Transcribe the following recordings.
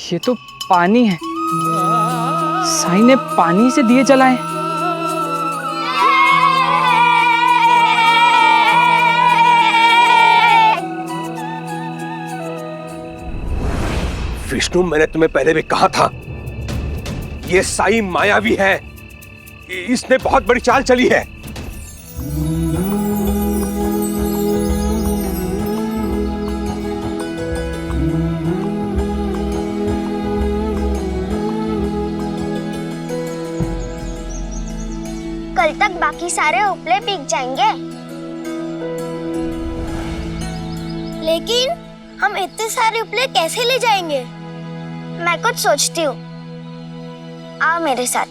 ये तो पानी है। साई ने पानी से दिए जलाए। विष्णु, मैंने तुम्हें पहले भी कहा था, ये साई मायावी है। इसने बहुत बड़ी चाल चली है। कल तक बाकी सारे उपले बिक जाएंगे। लेकिन हम इतने सारे उपले कैसे ले जाएंगे? मैं कुछ सोचती हूँ, आओ मेरे साथ।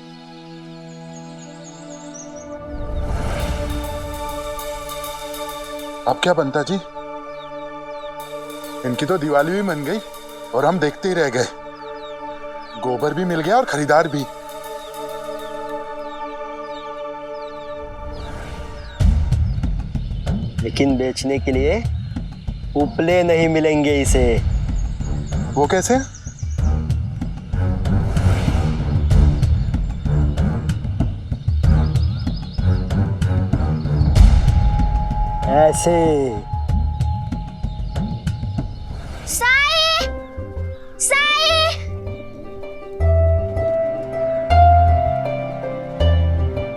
अब क्या बनता जी? इनकी तो दिवाली भी बन गई और हम देखते ही रह गए। गोबर भी मिल गया और खरीदार भी। लेकिन बेचने के लिए उपले नहीं मिलेंगे इसे। वो कैसे? ऐसे। साई! साई!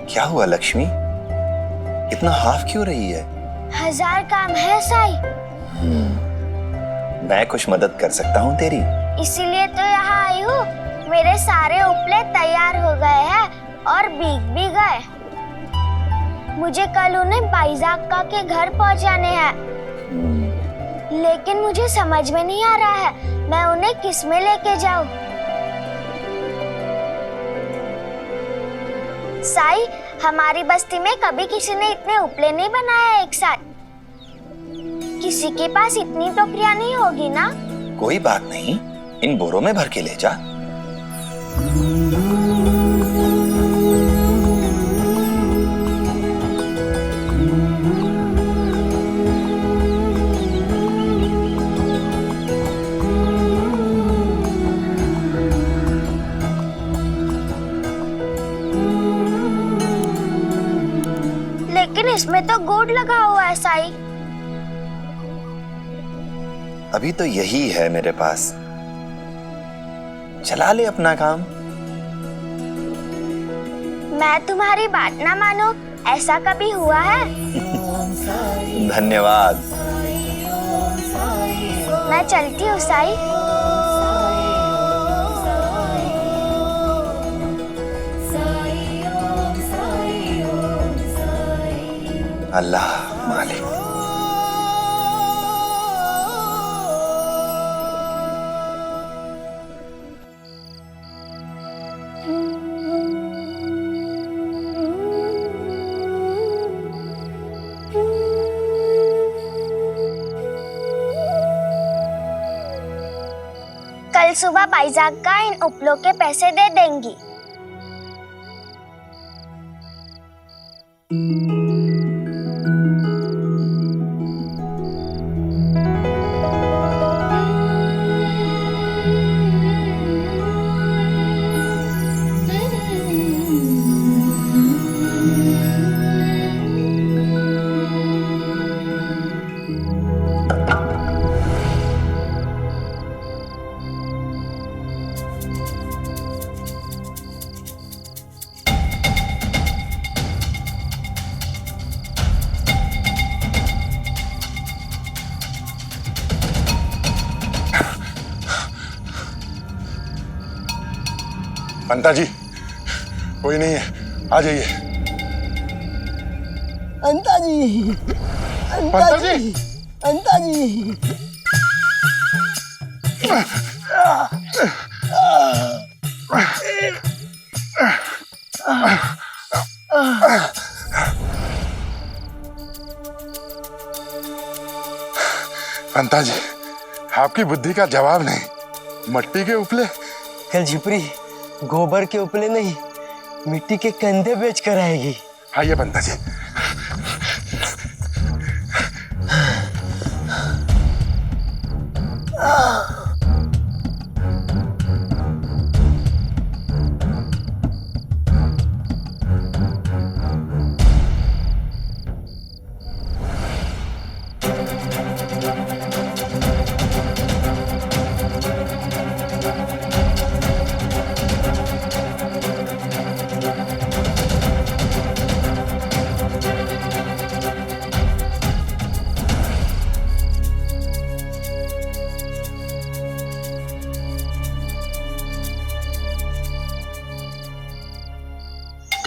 क्या हुआ लक्ष्मी? इतना हाफ क्यों रही है? 1000 काम है साई। मैं कुछ मदद कर सकता हूँ तेरी? इसीलिए तो यहाँ आई हूँ। मेरे सारे उपले तैयार हो गए हैं और बिक भी गए। मुझे कल उन्हें बाईजाक्का के घर पहुँचाने हैं। लेकिन मुझे समझ में नहीं आ रहा है मैं उन्हें किस में लेके जाऊँ। साई, हमारी बस्ती में कभी किसी ने इतने उपले नहीं बनाए एक साथ। किसी के पास इतनी टोकरियां नहीं होगी ना? कोई बात नहीं, इन बोरों में भर के ले जा। लेकिन इसमें तो गुड़ लगा हुआ है साई। अभी तो यही है मेरे पास, चला ले अपना काम। मैं तुम्हारी बात ना मानूं, ऐसा कभी हुआ है? धन्यवाद। मैं चलती हूँ साई। अल्लाह मालिक। कल सुबह बाईजाक्का इन उपलों के पैसे दे देंगी। पंता जी, कोई नहीं है, आ जाइए। अंता जी, पंता जी, अंता जी। पंता जी, आपकी बुद्धि का जवाब नहीं। मट्टी के उपले? कल झिपरी गोबर के उपले नहीं, मिट्टी के कंधे बेच कर आएगी। आइए पंता जी।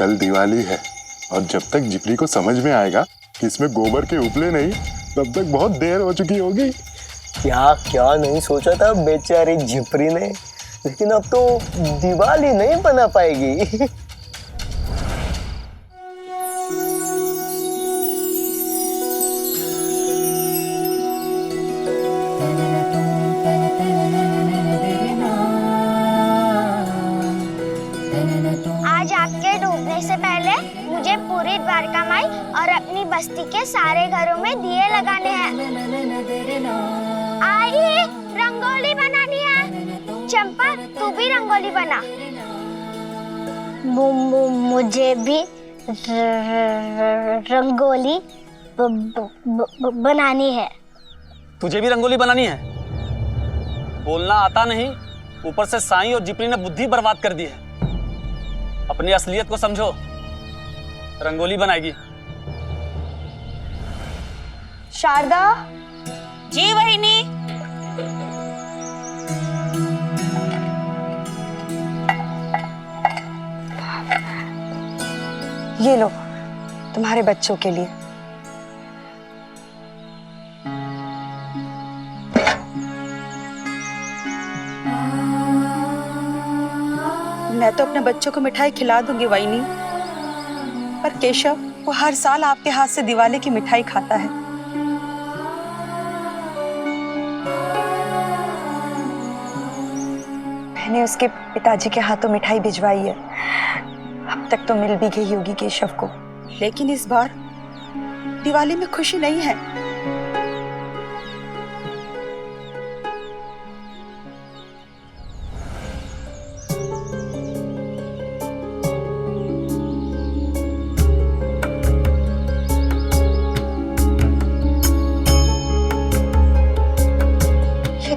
कल दिवाली है और जब तक जिपली को समझ में आएगा कि इसमें गोबर के उपले नहीं, तब तक बहुत देर हो चुकी होगी। क्या क्या नहीं सोचा था बेचारी झिपरी ने, लेकिन अब तो दिवाली नहीं बना पाएगी। आज आग के डूबने से पहले मुझे पूरी द्वारका माई और अपनी बस्ती के सारे घरों में दिए लगाने हैं। आई रंगोली बनानी है। चंपा तू भी रंगोली बना। मुझे भी रंगोली बनानी है। तुझे भी रंगोली बनानी है? बोलना आता नहीं, ऊपर से साईं और जिपरी ने बुद्धि बर्बाद कर दी है। अपनी असलियत को समझो, रंगोली बनाएगी। शारदा। जी वहिनी। ये लो तुम्हारे बच्चों के लिए। मैं तो अपने बच्चों को मिठाई खिला दूंगी वाइनी, पर केशव वो हर साल आपके हाथ से दिवाली की मिठाई खाता है। मैंने उसके पिताजी के हाथों मिठाई भिजवाई है, अब तक तो मिल भी गई होगी केशव को, लेकिन इस बार दिवाली में खुशी नहीं है।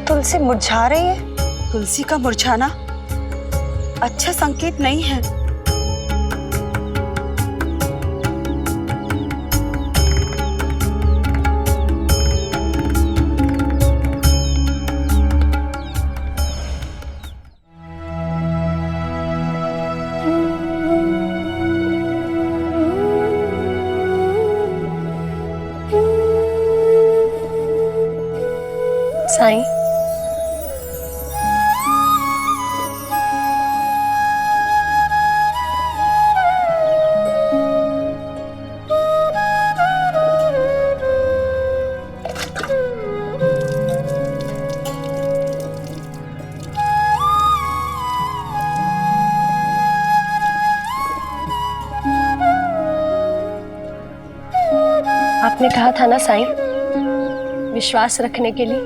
तुलसी मुरझा रही है। तुलसी का मुरझाना अच्छा संकेत नहीं है। साईं, आपने कहा था ना साईं, विश्वास रखने के लिए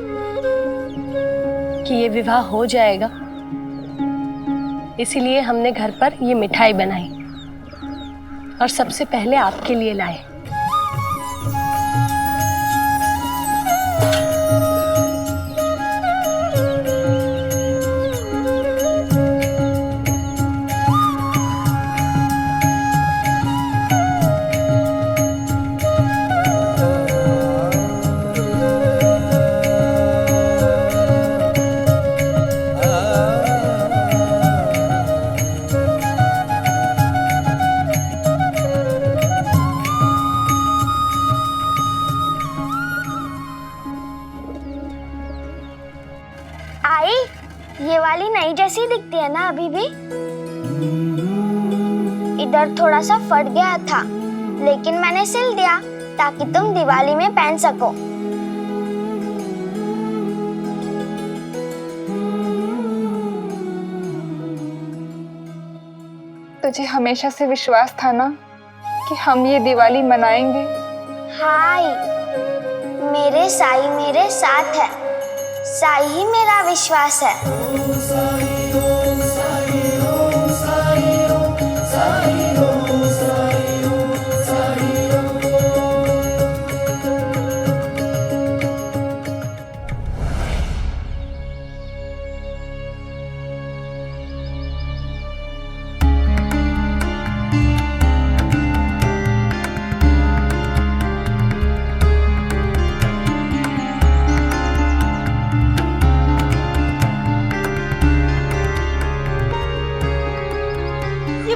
कि ये विवाह हो जाएगा, इसीलिए हमने घर पर ये मिठाई बनाई और सबसे पहले आपके लिए लाए। आई ये वाली नई जैसी दिखती है ना अभी भी। इधर थोड़ा सा फट गया था, लेकिन मैंने सिल दिया ताकि तुम दिवाली में पहन सको। तुझे हमेशा से विश्वास था ना कि हम ये दिवाली मनाएंगे। हाय, मेरे साईं मेरे साथ है, साईं ही मेरा विश्वास है।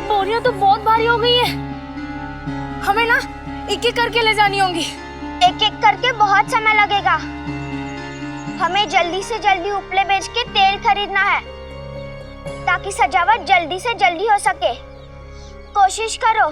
बोरियां तो बहुत भारी भारी हो गई है, हमें ना एक एक करके ले जानी होंगी। एक एक करके बहुत समय लगेगा। हमें जल्दी से जल्दी उपले बेच के तेल खरीदना है ताकि सजावट जल्दी से जल्दी हो सके। कोशिश करो।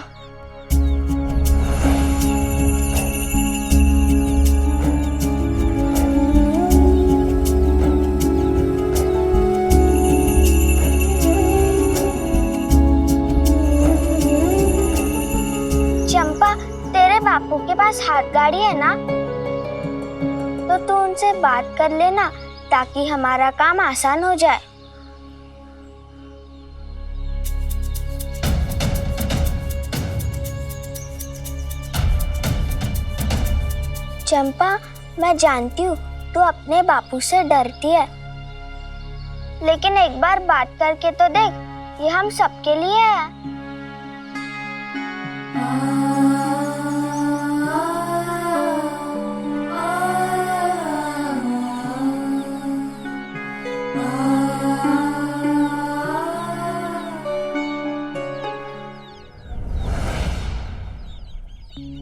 चंपा, तेरे बापू के पास हाथ गाड़ी है ना, तो तू उनसे बात कर लेना ताकि हमारा काम आसान हो जाए। चंपा, मैं जानती हूँ तू अपने बापू से डरती है, लेकिन एक बार बात करके तो देख, ये हम सबके लिए है।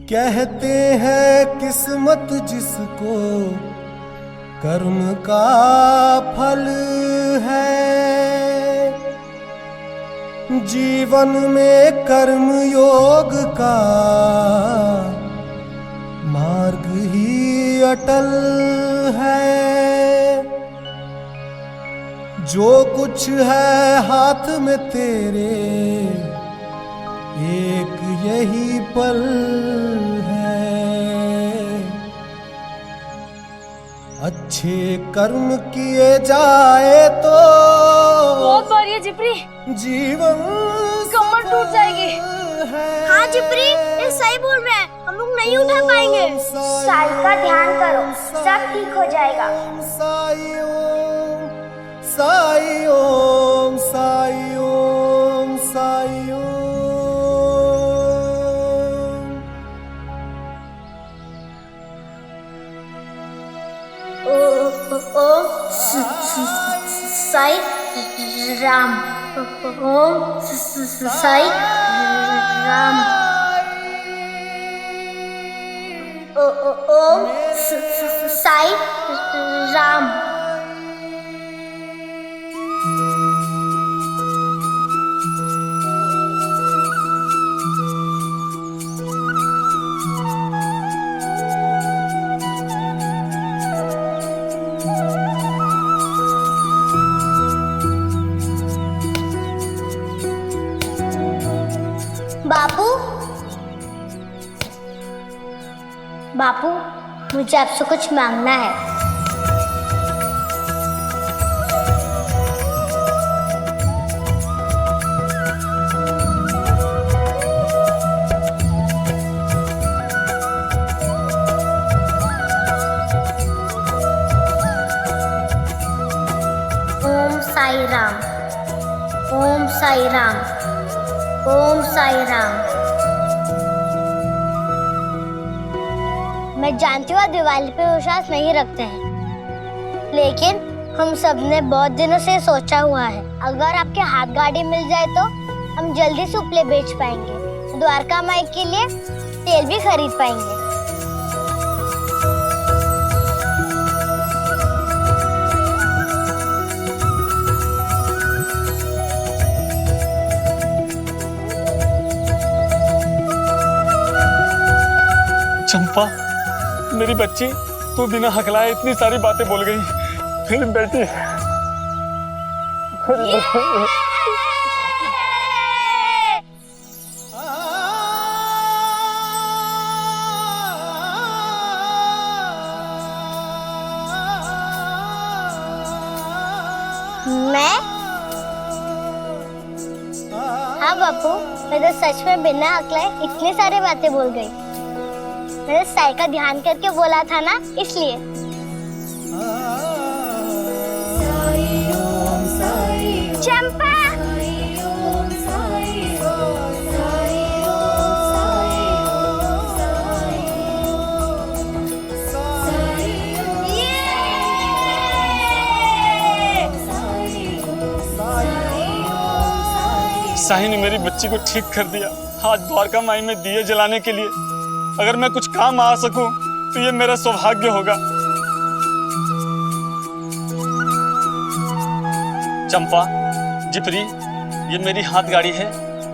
कहते हैं किस्मत जिसको कर्म का फल है, जीवन में कर्म योग का मार्ग ही अटल है। जो कुछ है हाथ में तेरे एक यही पल है। अच्छे कर्म किए जाए तो बहुत भारी है जिप्री, जीवन कमर टूट जाएगी। हाँ जिप्री, ये सही बोल रहे हैं, हम लोग नहीं उठा पाएंगे। साई का ध्यान करो, सब ठीक हो जाएगा। साई ओम साई ओम साई ओम साई ओम। ओम साई राम, ओम साई राम, ओम साई राम। बापू, बापू, मुझे आपसे कुछ मांगना है। ओम साई राम, ओम साई राम, ओम साई राम। मैं जानती हूँ आप दिवाली पे विश्वास नहीं रखते हैं, लेकिन हम सब ने बहुत दिनों से सोचा हुआ है, अगर आपके हाथ गाड़ी मिल जाए तो हम जल्दी से उपले बेच पाएंगे, द्वारका माई के लिए तेल भी खरीद पाएंगे। चंपा, मेरी बच्ची, तू बिना हकलाए इतनी सारी बातें बोल गई। मेरी बेटी, मैं? हाँ बापू, मैं तो सच में बिना हकलाए इतनी सारी बातें बोल गई। मैंने साई का ध्यान करके बोला था ना, इसलिए। चंपा, साई ने मेरी बच्ची को ठीक कर दिया। आज द्वारका माई में दिए जलाने के लिए अगर मैं कुछ काम आ सकूं तो ये मेरा सौभाग्य होगा। चंपा, जिपरी, ये मेरी हाथ गाड़ी है,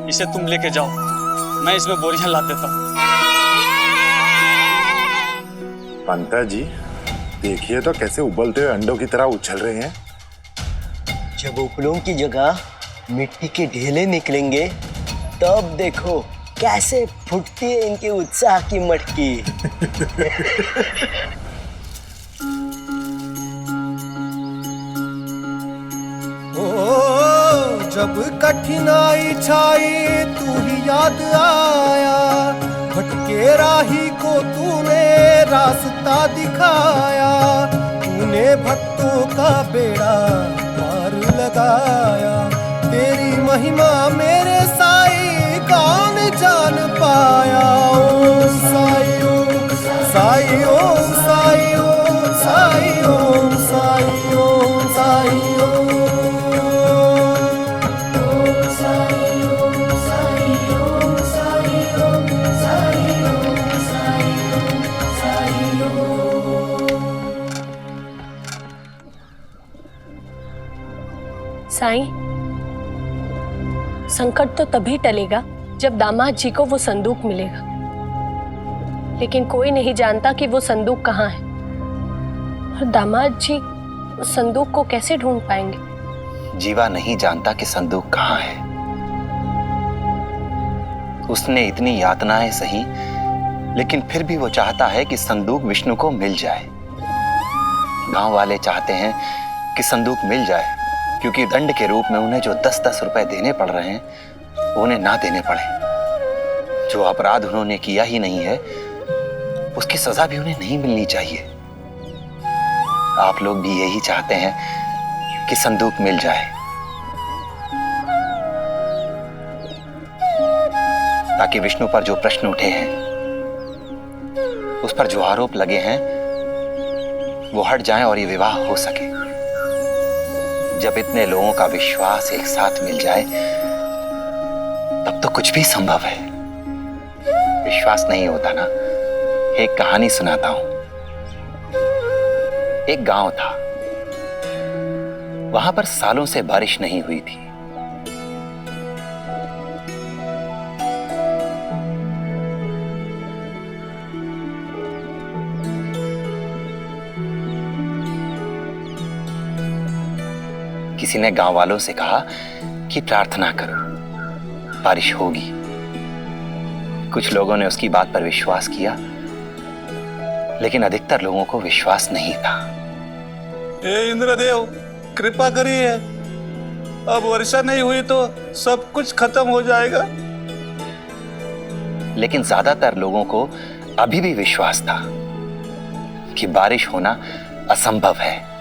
इसे तुम लेके जाओ, मैं इसमें बोरियां लाद देता हूँ। पंता जी, देखिए तो कैसे उबलते हुए अंडों की तरह उछल रहे हैं। जब उपलों की जगह मिट्टी के ढेले निकलेंगे तब देखो कैसे फुटती है इनके उत्साह की मटकी। ओ जब कठिनाई छाई तू ही याद आया, भटके राही को तूने रास्ता दिखाया, तूने भक्तों का बेड़ा पार लगाया, तेरी महिमा मेरे साई कौन जान पाया। ओम साई ओम साई ओम साई ओम साई ओम साई ओम साई ओम साई ओम साई ओम साई ओम साई ओम साई ओम। साईं, संकट तो तभी टलेगा जब दामाद जी को वो संदूक मिलेगा, लेकिन कोई नहीं जानता कि वो संदूक कहाँ है और दामाद जी उस संदूक को कैसे ढूंढ पाएंगे। जीवा नहीं जानता कि संदूक कहाँ है। उसने इतनी यातनाएं सही, लेकिन फिर भी वो चाहता है कि संदूक विष्णु को मिल जाए। गांव वाले चाहते हैं कि संदूक मिल जाए, क्योंकि दंड के रूप में उन्हें जो 10-10 रुपए देने पड़ रहे हैं वो उन्हें ना देने पड़े। जो अपराध उन्होंने किया ही नहीं है उसकी सजा भी उन्हें नहीं मिलनी चाहिए। आप लोग भी यही चाहते हैं कि संदूक मिल जाए, ताकि विष्णु पर जो प्रश्न उठे हैं, उस पर जो आरोप लगे हैं, वो हट जाएं और ये विवाह हो सके। जब इतने लोगों का विश्वास एक साथ मिल जाए तब तो कुछ भी संभव है। विश्वास नहीं होता ना? एक कहानी सुनाता हूं। एक गांव था, वहां पर सालों से बारिश नहीं हुई थी। किसी ने गांव वालों से कहा कि प्रार्थना करो, बारिश होगी। कुछ लोगों ने उसकी बात पर विश्वास किया, लेकिन अधिकतर लोगों को विश्वास नहीं था। हे इंद्रदेव, कृपा करिए, अब वर्षा नहीं हुई तो सब कुछ खत्म हो जाएगा। लेकिन ज्यादातर लोगों को अभी भी विश्वास था कि बारिश होना असंभव है।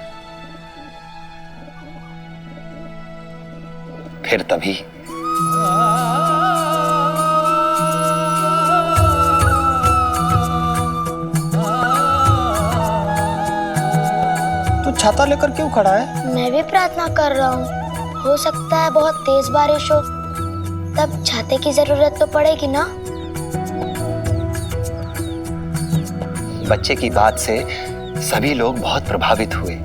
फिर तभी तू छाता लेकर क्यों खड़ा है? मैं भी प्रार्थना कर रहा हूँ, हो सकता है बहुत तेज बारिश हो, तब छाते की जरूरत तो पड़ेगी ना। बच्चे की बात से सभी लोग बहुत प्रभावित हुए।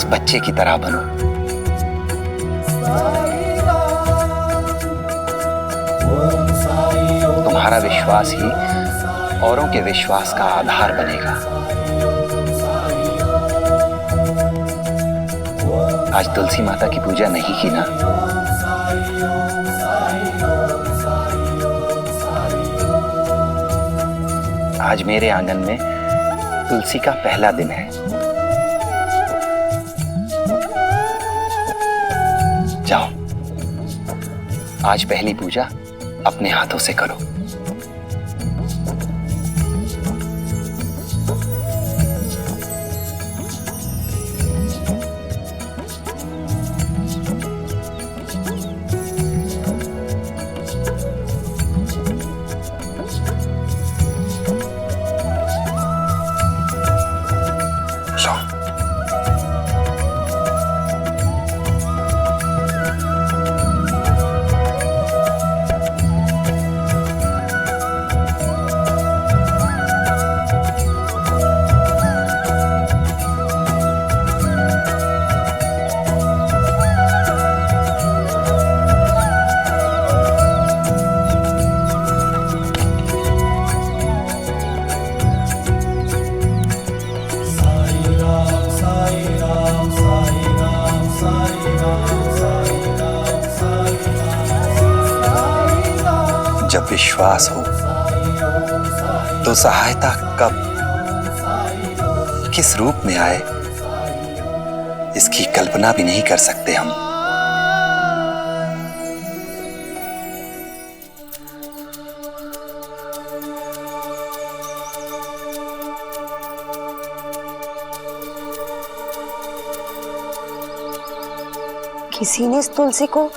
बच्चे की तरह बनो। तुम्हारा विश्वास ही औरों के विश्वास का आधार बनेगा। आज तुलसी माता की पूजा नहीं की ना? आज मेरे आंगन में तुलसी का पहला दिन है। जाओ, आज पहली पूजा अपने हाथों से करो। जब विश्वास हो तो सहायता कब किस रूप में आए इसकी कल्पना भी नहीं कर सकते हम। किसी ने इस तुलसी को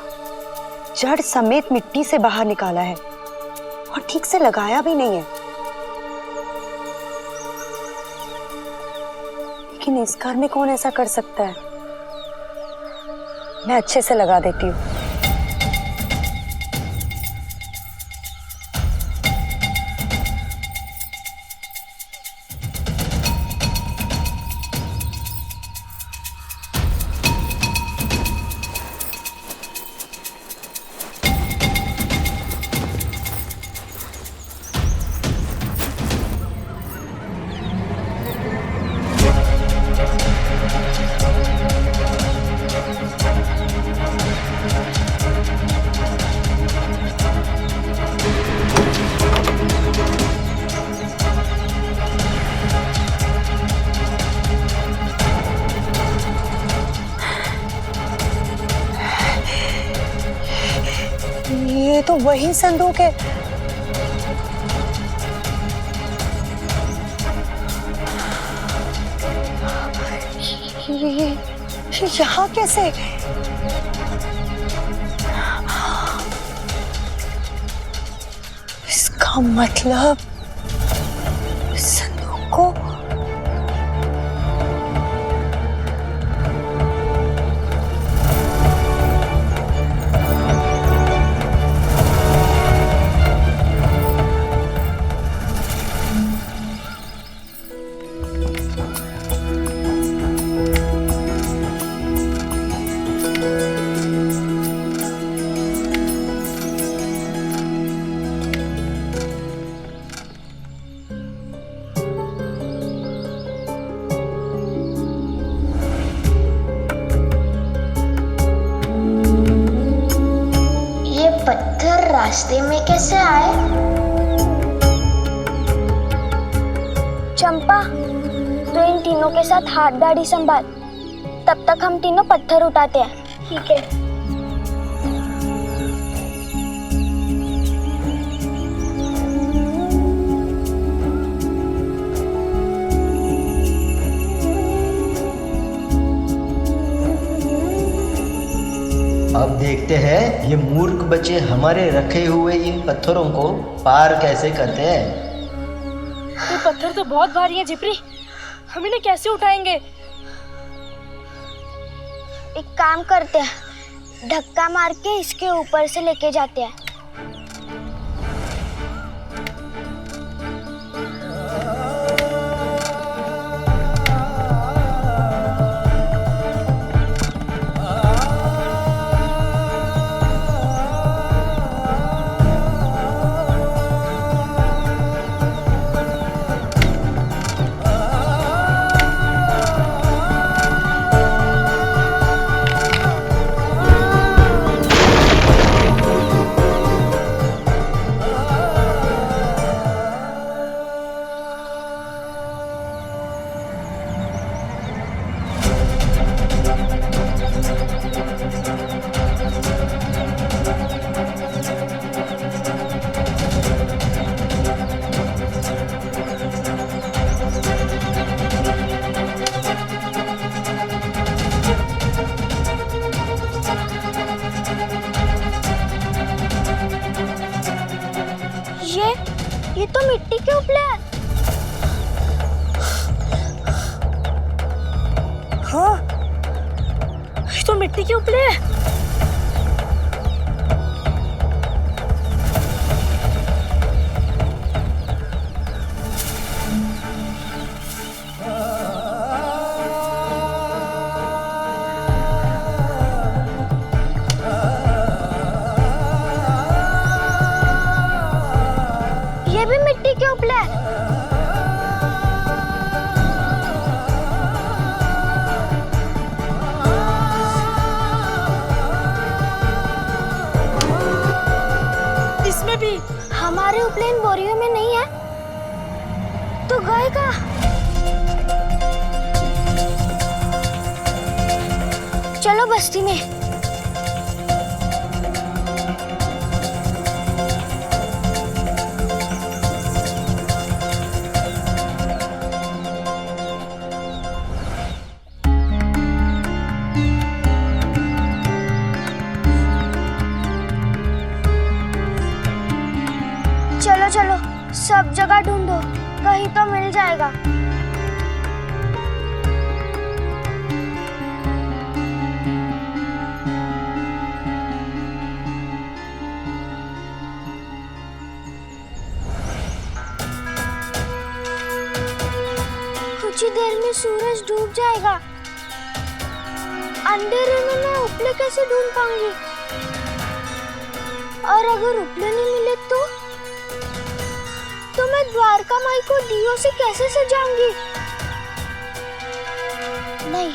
जड़ समेत मिट्टी से बाहर निकाला है और ठीक से लगाया भी नहीं है। लेकिन इस घर में कौन ऐसा कर सकता है? मैं अच्छे से लगा देती हूँ। ये तो वही संदूक है। ये यहाँ कैसे? इसका मतलब संदूक को रास्ते में कैसे आए? चंपा, तो इन तीनों के साथ हाथ गाड़ी संभाल, तब तक हम तीनों पत्थर उठाते हैं। ठीक है। अब देखते हैं ये मूर्ख बच्चे हमारे रखे हुए इन पत्थरों को पार कैसे करते हैं। ये पत्थर तो बहुत भारी है जिप्री, हम इन्हें कैसे उठाएंगे? एक काम करते हैं, धक्का मार के इसके ऊपर से लेके जाते हैं। ये तो मिट्टी के उपले है। हाँ, ये तो मिट्टी के उपले है। ये भी मिट्टी के उपले है। इसमें भी हमारे उपले इन बोरियों में नहीं है तो गए कहाँ? चलो बस्ती में। चलो चलो, सब जगह ढूंढो, कहीं तो मिल जाएगा। कुछ ही देर में सूरज डूब जाएगा। अंधेरे में मैं उपले कैसे ढूंढ पाऊंगी? और अगर उपले नहीं मिले तो मैं द्वारका माई को दियों से कैसे सजाऊंगी? नहीं,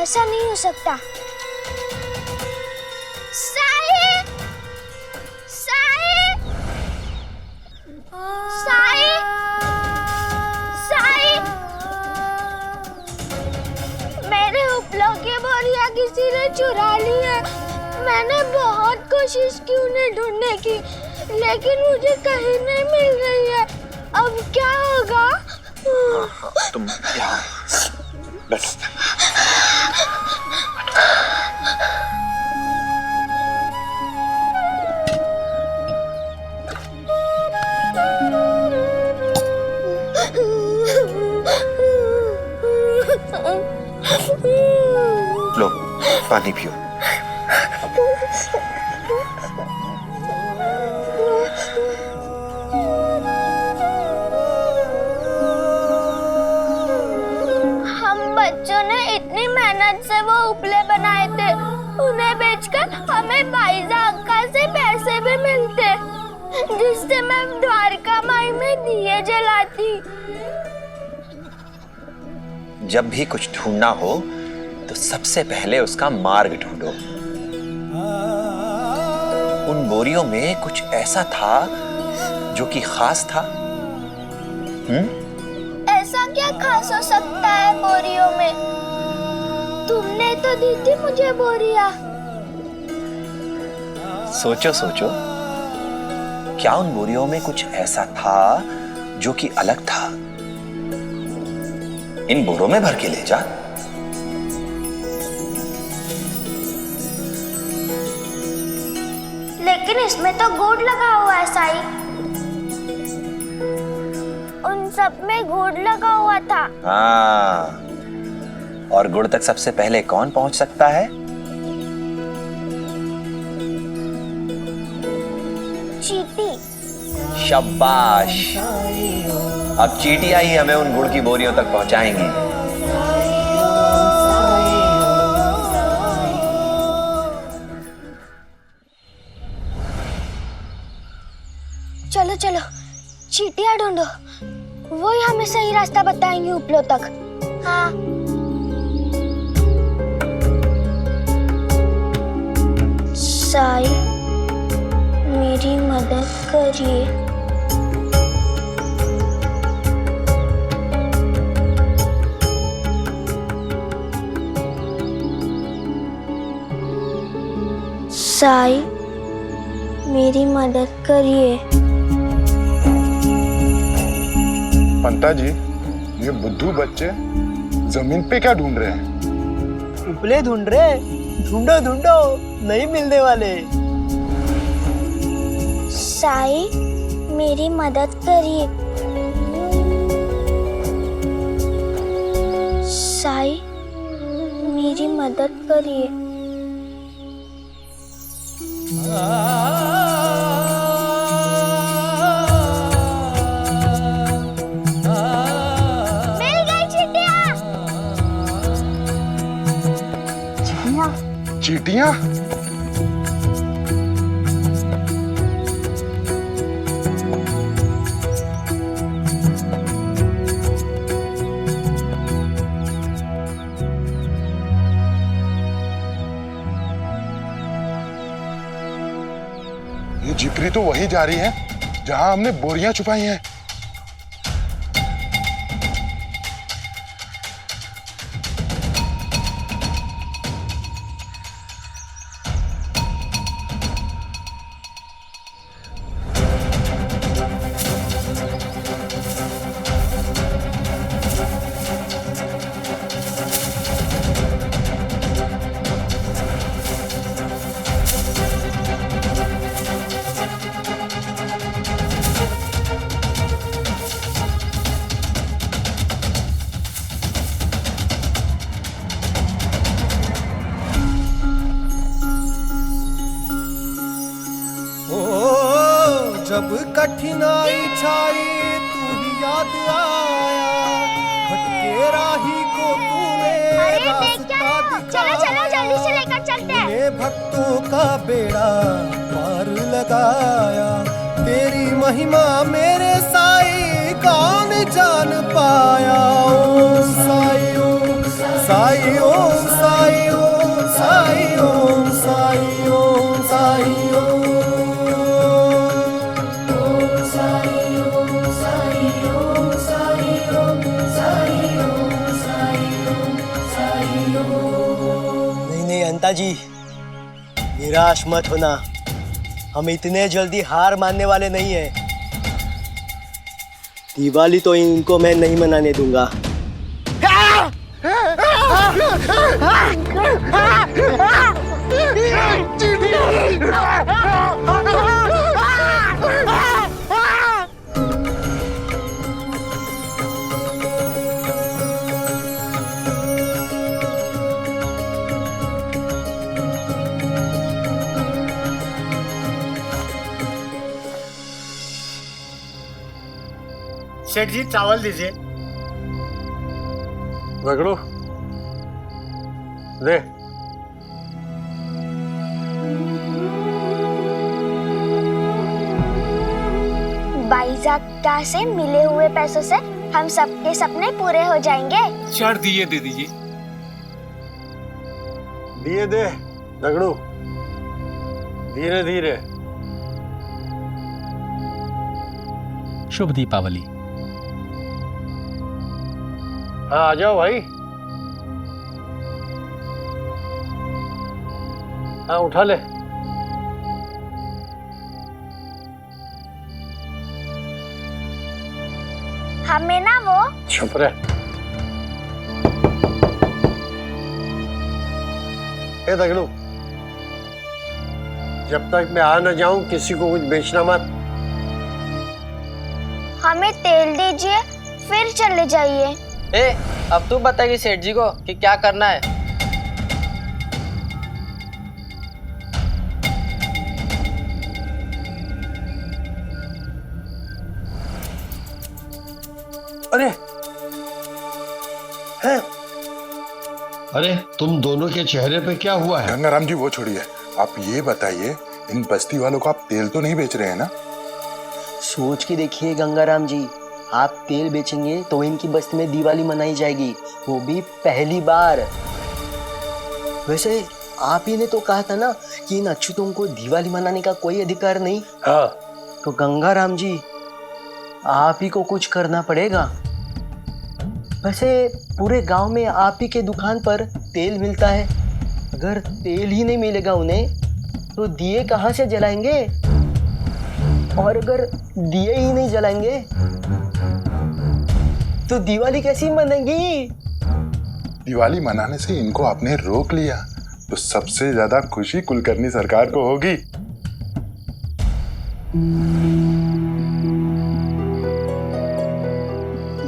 ऐसा नहीं हो सकता। साई! साई! साई! साई! मेरे उपलों की बोरियां किसी ने चुरा ली है। मैंने बहुत कोशिश की उन्हें ढूंढने की, लेकिन मुझे कहीं नहीं मिल रही है। अब क्या होगा? तुम यहाँ बैठो। लो पानी पियो। बच्चों ने इतनी मेहनत से वो उपले बनाए थे, उन्हें बेचकर हमें बाईजा अक्का से पैसे भी मिलते, जिससे मैं द्वारका माई में दिए जलाती। जब भी कुछ ढूंढना हो तो सबसे पहले उसका मार्ग ढूंढो। उन बोरियों में कुछ ऐसा था जो कि खास था। ऐसा क्या खास हो सकता है बोरियों में? तुमने तो दी थी मुझे बोरिया। सोचो सोचो, क्या उन बोरियों में कुछ ऐसा था जो कि अलग था? इन बोरों में भर के ले जा। लेकिन इसमें तो गुड़ लगा हुआ है साई। उन सब में गुड़ लगा हुआ था। हाँ, और गुड़ तक सबसे पहले कौन पहुंच सकता है? चींटी। शाबाश। अब चींटियां ही हमें उन गुड़ की बोरियों तक पहुंचाएंगी। चलो चलो, चींटियां ढूंढो, वो ही हमें सही रास्ता बताएंगे उपलों तक। हाँ। साई, मेरी मदद करिए। साई, मेरी मदद करिए। पंता जी, ये बुद्धू बच्चे जमीन पे क्या ढूंढ रहे हैं? उपले ढूंढ रहे? ढूंढो ढूंढो, नहीं मिलने वाले। साई, मेरी मदद करिए। साई, मेरी मदद करिए। मिल गई चींटियां। चींटियां? ये जिपरी अभी तो वही जा रही है जहां हमने बोरियां छुपाई हैं। जब कठिनाई छाई तू ही याद आया, भटके राही को तूने रास्ता चलो चलो जल्दी से लेकर चलते हैं। तूने भक्तों का बेड़ा पार लगाया, तेरी महिमा मेरे साईं कौन जान पाया। ओम साई ओम साई ओम साई ओम साई ओम साई ओम साई ओम। नहीं अंता जी, निराश मत होना, हम इतने जल्दी हार मानने वाले नहीं हैं। दिवाली तो इनको मैं नहीं मनाने दूंगा। सेठ जी चावल दीजिए। रगड़ो दे। बाईजाक से मिले हुए पैसों से हम सबके सपने पूरे हो जाएंगे। 4 दिए दे दीजिए। दिए दे रगड़ो, धीरे धीरे। शुभ दीपावली। हाँ आ जाओ भाई। हाँ उठा ले। हमें ना वो चुप रहे। ए दगड़ू, जब तक मैं आ न जाऊं किसी को कुछ बेचना मत। हमें तेल दीजिए फिर चले जाइए। अब तू बताएगी सेठ जी को कि क्या करना है। अरे है? अरे तुम दोनों के चेहरे पे क्या हुआ है? गंगाराम जी वो छोड़िए, आप ये बताइए इन बस्ती वालों को आप तेल तो नहीं बेच रहे हैं ना? सोच के देखिए गंगाराम जी, आप तेल बेचेंगे तो इनकी बस्ती में दिवाली मनाई जाएगी, वो भी पहली बार। वैसे आप ही ने तो कहा था ना कि इन अछूतों को दिवाली मनाने का कोई अधिकार नहीं। हाँ। तो गंगाराम जी आप ही को कुछ करना पड़ेगा। वैसे पूरे गांव में आप ही के दुकान पर तेल मिलता है, अगर तेल ही नहीं मिलेगा उन्हें तो दिए कहाँ से जलाएंगे? और अगर दिए ही नहीं जलाएंगे तो दिवाली कैसी मनेगी? दिवाली मनाने से इनको आपने रोक लिया तो सबसे ज्यादा खुशी कुलकर्णी सरकार को होगी।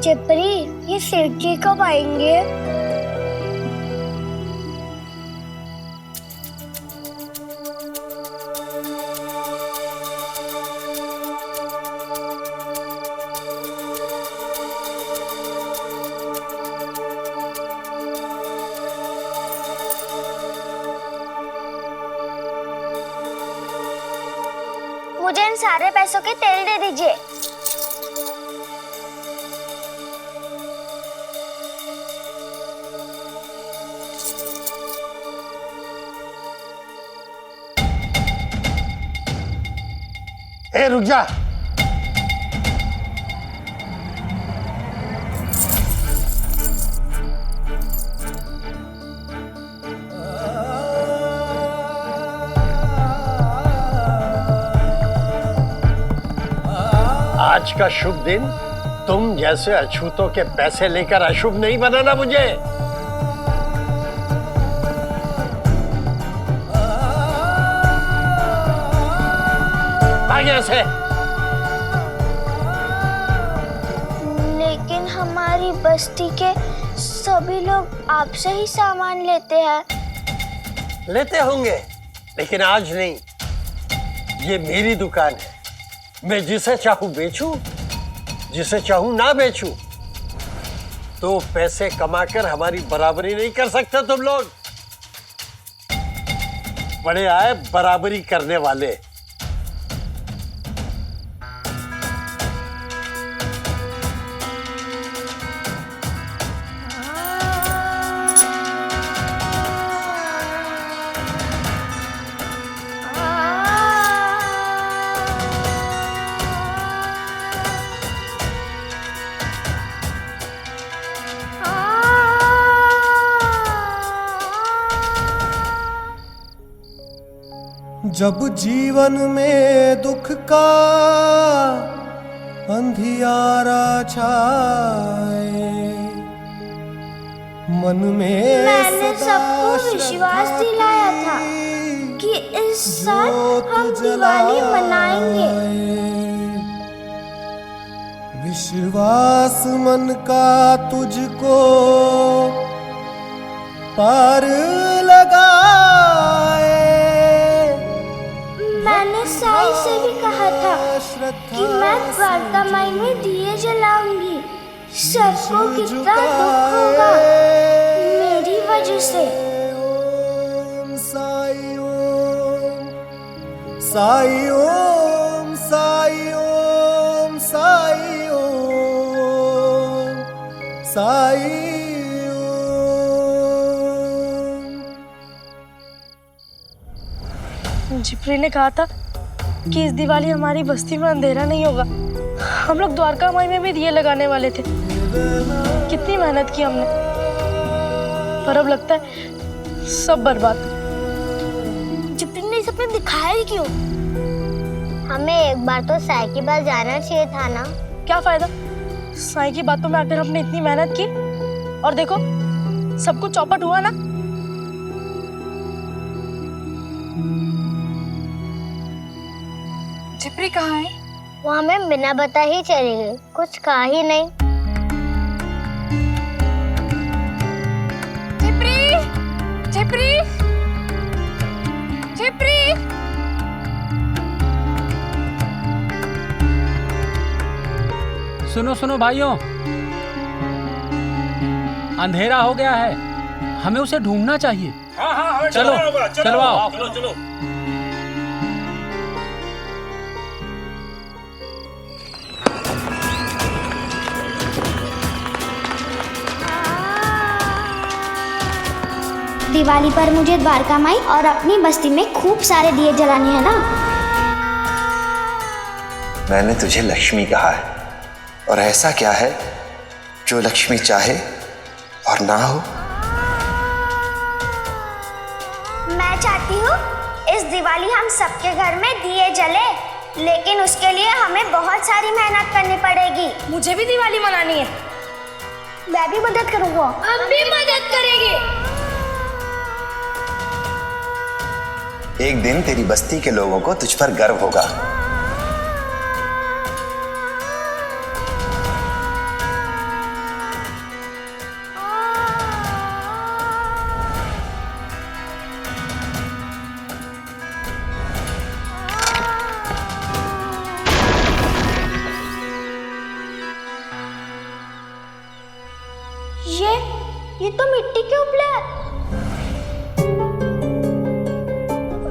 जिपरी, ये सेठ जी कब आएंगे? मुझे इन सारे पैसों के तेल दे दीजिए। रुक जा। आज का शुभ दिन तुम जैसे अछूतों के पैसे लेकर अशुभ नहीं बनाना मुझे। भाग यहाँ से। लेकिन हमारी बस्ती के सभी लोग आपसे ही सामान लेते हैं। लेते होंगे, लेकिन आज नहीं। ये मेरी दुकान है। मैं जिसे चाहूं बेचूं, जिसे चाहूं ना बेचूं। तो पैसे कमाकर हमारी बराबरी नहीं कर सकते तुम लोग। बड़े आए बराबरी करने वाले। जब जीवन में दुख का अंधियारा छाए, मन में मैंने सबको विश्वास दिलाया था कि इस साल हम दिवाली मनाएंगे। विश्वास मन का तुझको पार लगाए। मैंने साई से भी कहा था कि मैं द्वारका माई में दिए जलाऊंगी। सबको कितना दुख होगा मेरी वजह से। ओम साई ओम साई ओम साई ओम साई ओम साई। जिप्री ने कहा था कि इस दिवाली हमारी बस्ती में अंधेरा नहीं होगा। हम लोग द्वारका माई में भी दिए लगाने वाले थे। कितनी मेहनत की हमने, पर अब लगता है सब बर्बाद। जिप्री ने सपने दिखाया ही क्यों? हमें एक बार तो साई के पास जाना चाहिए था ना। क्या फायदा, साई की बातों में आकर हमने इतनी मेहनत की और देखो सब कुछ चौपट हुआ ना। जिप्री कहाँ है? वो हमें बिना बता ही चली गई, कुछ कहा ही नहीं। जिप्री, जिप्री, जिप्री। सुनो सुनो भाइयों, अंधेरा हो गया है, हमें उसे ढूंढना चाहिए। हाँ, चलो चलो आओ। चलो। दिवाली पर मुझे द्वारका माई और अपनी बस्ती में खूब सारे दिए जलाने हैं ना। मैंने तुझे लक्ष्मी कहा है, और ऐसा क्या है जो लक्ष्मी चाहे और ना हो? मैं चाहती हूँ इस दिवाली हम सबके घर में दिए जले, लेकिन उसके लिए हमें बहुत सारी मेहनत करनी पड़ेगी। मुझे भी दिवाली मनानी है। मैं भी मदद करूँगा। हम भी मदद करेंगे। एक दिन तेरी बस्ती के लोगों को तुझ पर गर्व होगा। ये तो मिट्टी के उपले हैं।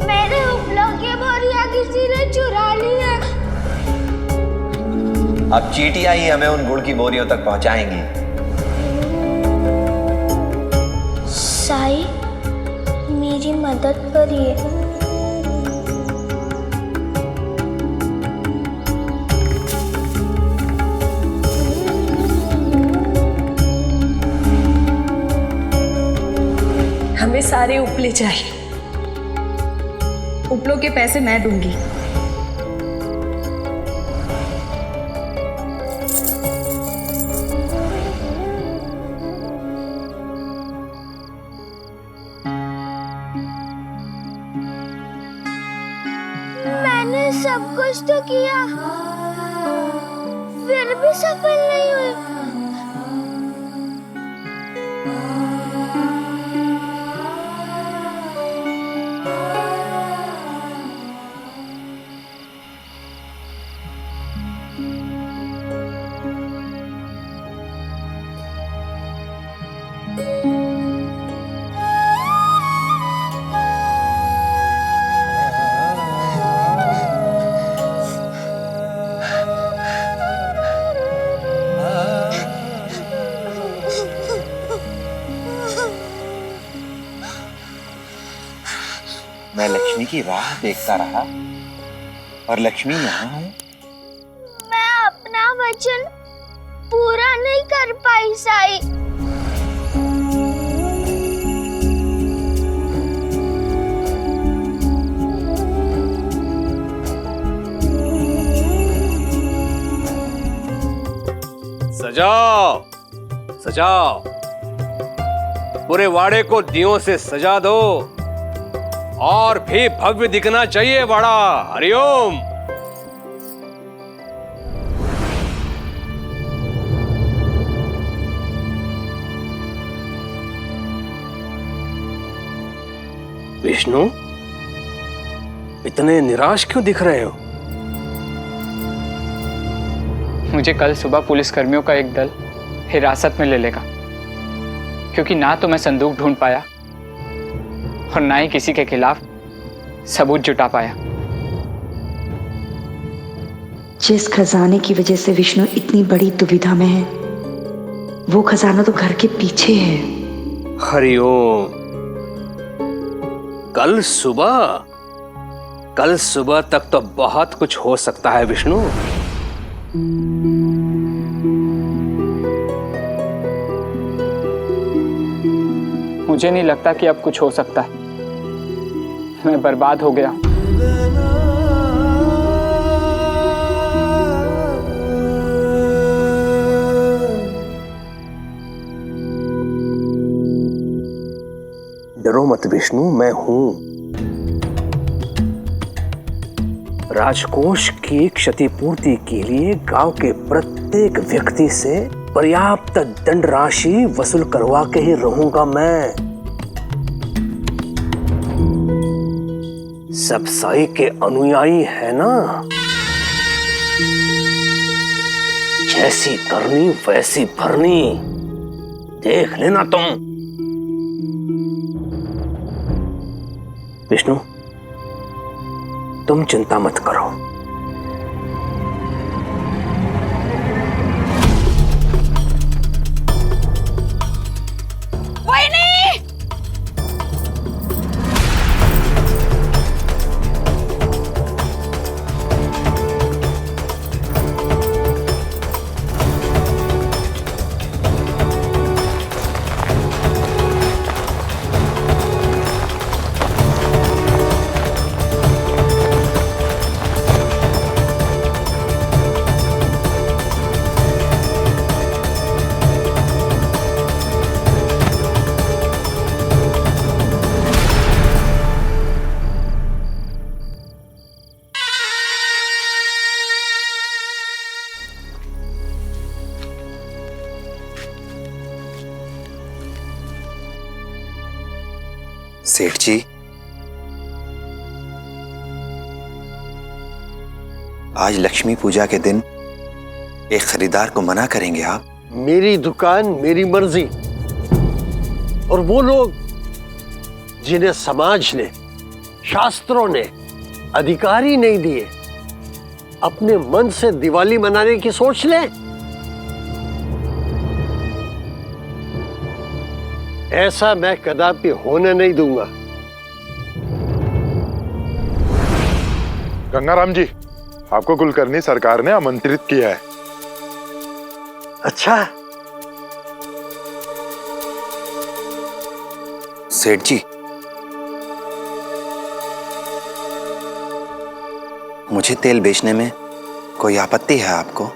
मेरे उपलों की बोरियां किसी ने चुरा ली है। अब चींटियां ही हमें उन गुड़ की बोरियों तक पहुंचाएंगी। साई, मेरी मदद करिए। सारे उपले चाहिए। उपलों के पैसे मैं दूंगी। मैंने सब कुछ तो किया, फिर भी सफल नहीं हुई। मैं लक्ष्मी की राह देखता रहा और लक्ष्मी यहाँ है। मैं अपना वचन पूरा नहीं कर पाई साई। सजाओ सजाओ, पूरे वाड़े को दियों से सजा दो और भी भव्य दिखना चाहिए वाड़ा। हरिओम। विष्णु, इतने निराश क्यों दिख रहे हो? मुझे कल सुबह पुलिस कर्मियों का एक दल हिरासत में ले लेगा, क्योंकि ना तो मैं संदूक ढूंढ पाया और ना ही किसी के खिलाफ सबूत जुटा पाया। जिस खजाने की वजह से विष्णु इतनी बड़ी दुविधा में है, वो खजाना तो घर के पीछे है। हरिओम। कल सुबह तक तो बहुत कुछ हो सकता है विष्णु। मुझे नहीं लगता कि अब कुछ हो सकता है। मैं बर्बाद हो गया। डरो मत विष्णु, मैं हूं। राजकोष की क्षतिपूर्ति के लिए गांव के प्रत्येक व्यक्ति से पर्याप्त दंड राशि वसूल करवा के ही रहूंगा मैं। सब साई के अनुयायी है ना, जैसी करनी वैसी भरनी, देख लेना तुम। विष्णु, तुम चिंता मत करो। सेठ जी, आज लक्ष्मी पूजा के दिन एक खरीदार को मना करेंगे आप? मेरी दुकान मेरी मर्जी, और वो लोग जिन्हें समाज ने, शास्त्रों ने अधिकार ही नहीं दिए, अपने मन से दिवाली मनाने की सोच लें। ऐसा मैं कदापि होने नहीं दूंगा। गंगाराम जी, आपको कुलकर्णी सरकार ने आमंत्रित किया है। अच्छा। सेठ जी, मुझे तेल बेचने में कोई आपत्ति है आपको?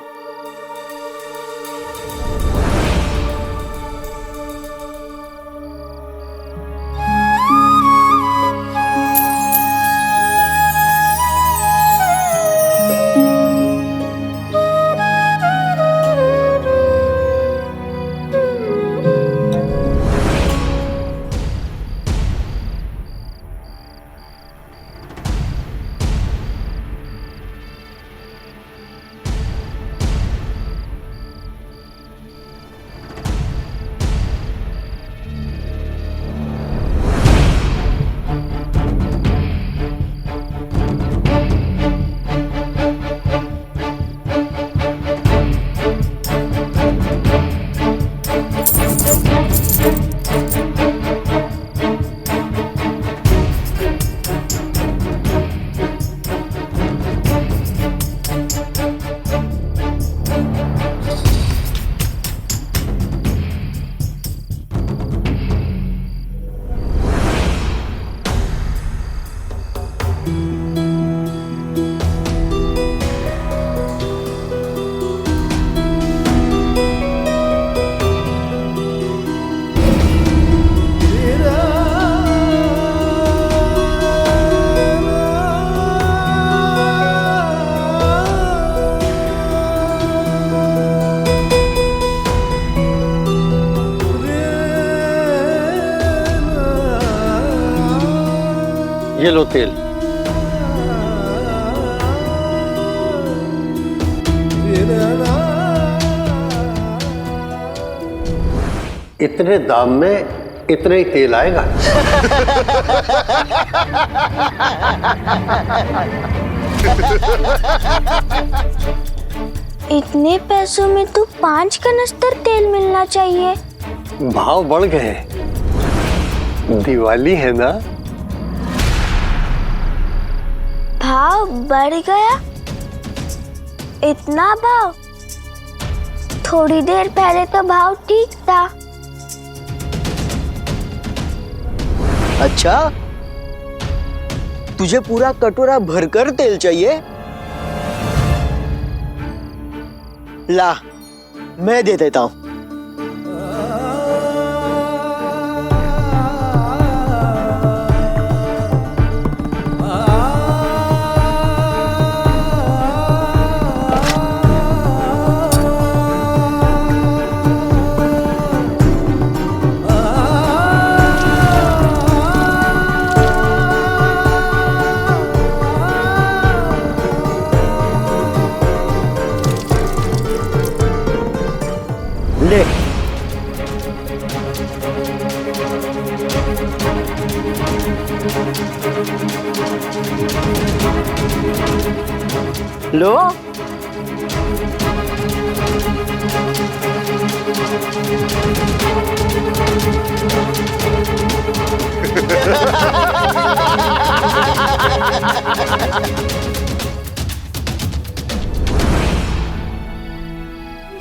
ये लो तेल। इतने दाम में इतना ही तेल आएगा। इतने पैसों में तो 5 कनस्तर तेल मिलना चाहिए। भाव बढ़ गए, दिवाली है ना। भाव बढ़ गया? इतना भाव? थोड़ी देर पहले तो भाव ठीक था। अच्छा, तुझे पूरा कटोरा भरकर तेल चाहिए? ला, मैं दे देता हूं। ले। लो।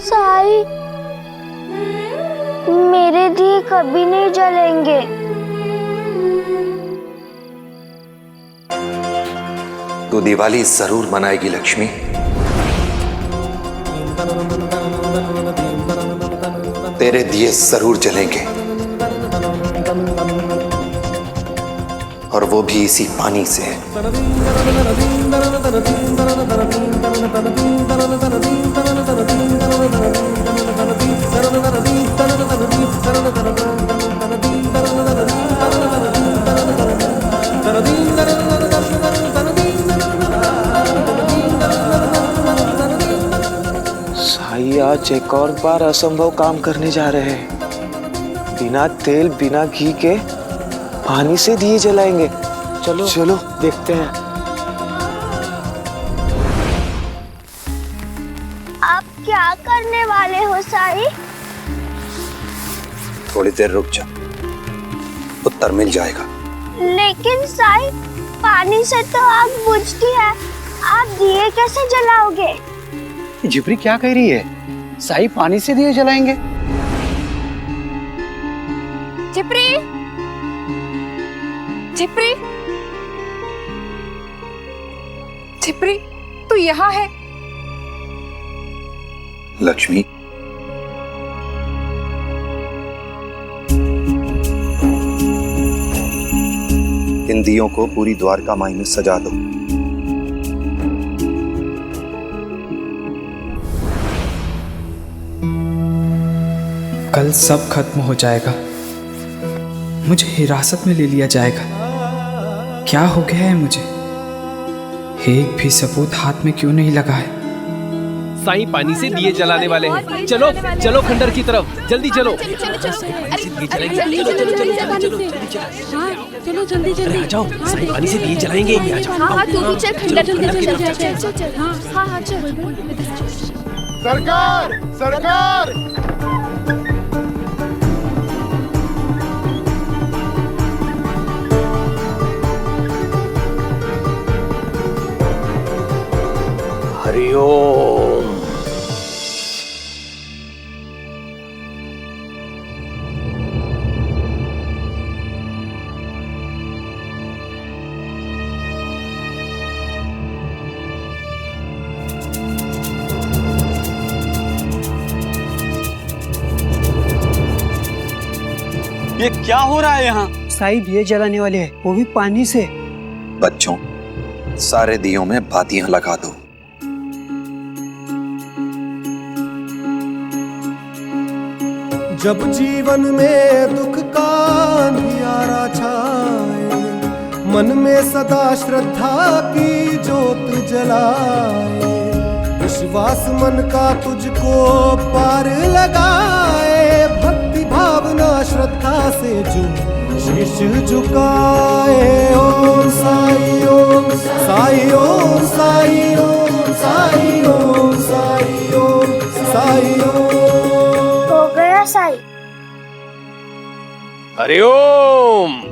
साई, मेरे दिए कभी नहीं जलेंगे। तू दिवाली जरूर मनाएगी लक्ष्मी। तेरे दिए जरूर जलेंगे, और वो भी इसी पानी से। साई आज एक और बार असंभव काम करने जा रहे हैं। बिना तेल बिना घी के पानी से दिए जलाएंगे। चलो चलो देखते हैं। आप क्या करने वाले हो साई? थोड़ी देर रुक जा, उत्तर मिल जाएगा। लेकिन साई, पानी से तो आग बुझती है, आप दिए कैसे जलाओगे? जिपरी क्या कह रही है? साई पानी से दिए जलाएंगे? जिपरी, जिपरी, झिपरी तू यहाँ है? लक्ष्मी, इन दियों को पूरी द्वारका माई में सजा दो। कल सब खत्म हो जाएगा, मुझे हिरासत में ले लिया जाएगा। क्या हो गया है मुझे? एक भी सबूत हाथ में क्यों नहीं लगा है? साईं पानी से दिए जलाने वाले हैं। चलो चलो खंडर की तरफ, जल्दी चलो। चलो जल्दी जल्दी आ जाओ, साईं पानी से दिए जलाएंगे। आ जाओ। हाँ तू भी चल, खंडर चल। हाँ चल। सरकार, सरकार। हरिओम। ये क्या हो रहा है यहाँ? साईं दिए जलाने वाले हैं, वो भी पानी से। बच्चों, सारे दियों में बातियां लगा दो। जब जीवन में दुख का अंधियारा छाए, मन में सदा श्रद्धा की जोत जलाए, विश्वास मन का तुझको पार लगाए, भक्ति भावना श्रद्धा से जो शीश झुकाए। ओम साई ओम साई ओम साई ओम साई ओम साई ओम साई ओम। हो गया साई। हरिओम।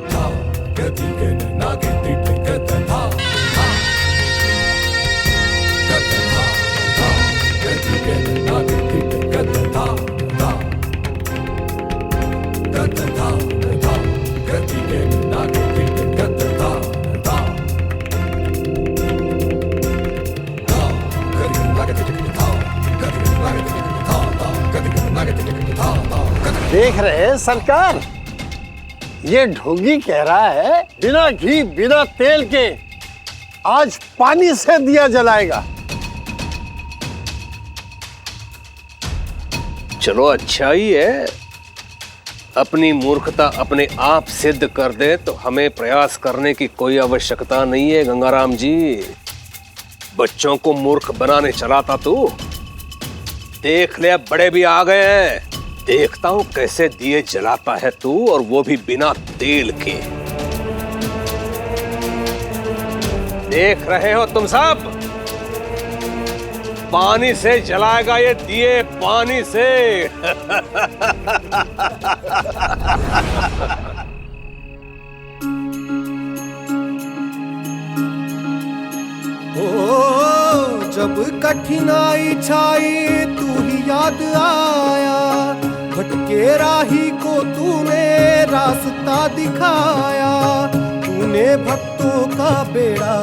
देख रहे हैं सरकार, ये ढोंगी कह रहा है बिना घी बिना तेल के आज पानी से दिया जलाएगा। चलो अच्छा ही है, अपनी मूर्खता अपने आप सिद्ध कर दे तो हमें प्रयास करने की कोई आवश्यकता नहीं है। गंगाराम जी, बच्चों को मूर्ख बनाने चला था तू। देख ले, अब बड़े भी आ गए हैं, देखता हूं कैसे दिए जलाता है तू, और वो भी बिना तेल के। देख रहे हो तुम सब, पानी से जलाएगा ये दिए, पानी से। ओ जब कठिनाई छाई तू ही याद आया, भटके राही को तूने रास्ता दिखाया, तूने भक्तों का बेड़ा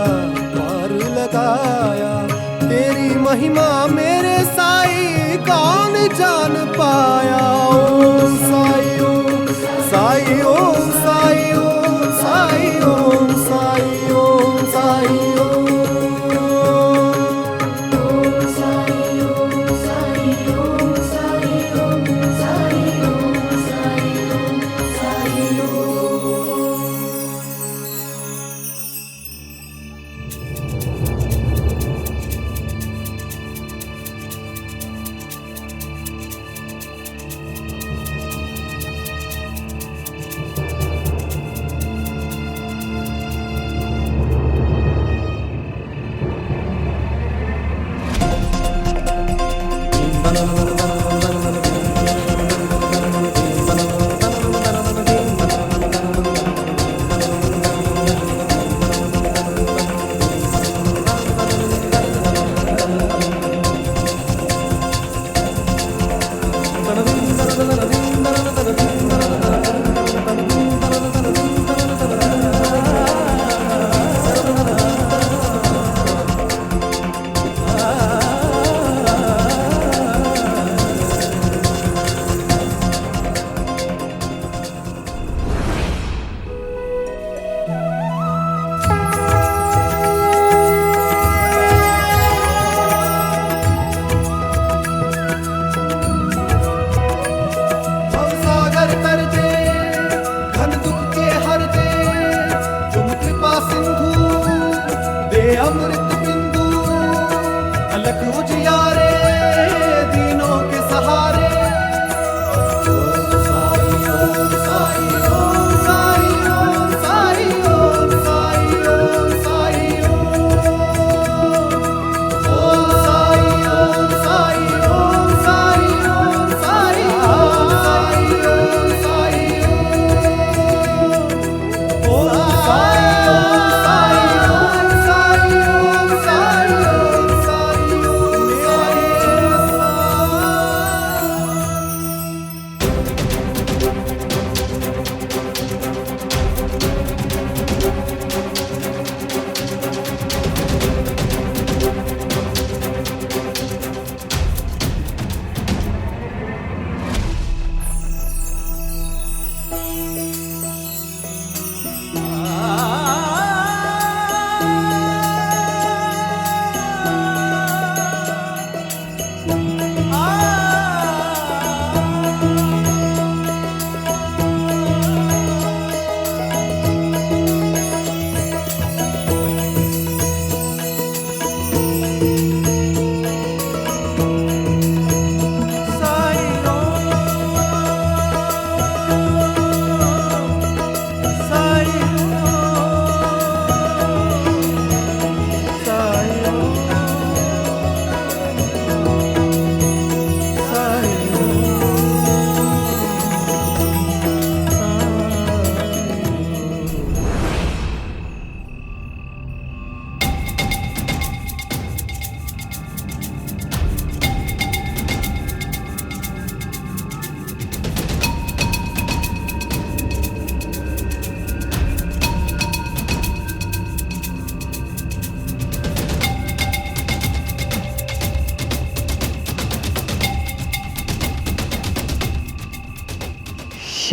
पार लगाया, तेरी महिमा मेरे साई कौन जान पाया। ओम साई ओम साई ओम साई ओम साई ओम साई ओम साई ओम।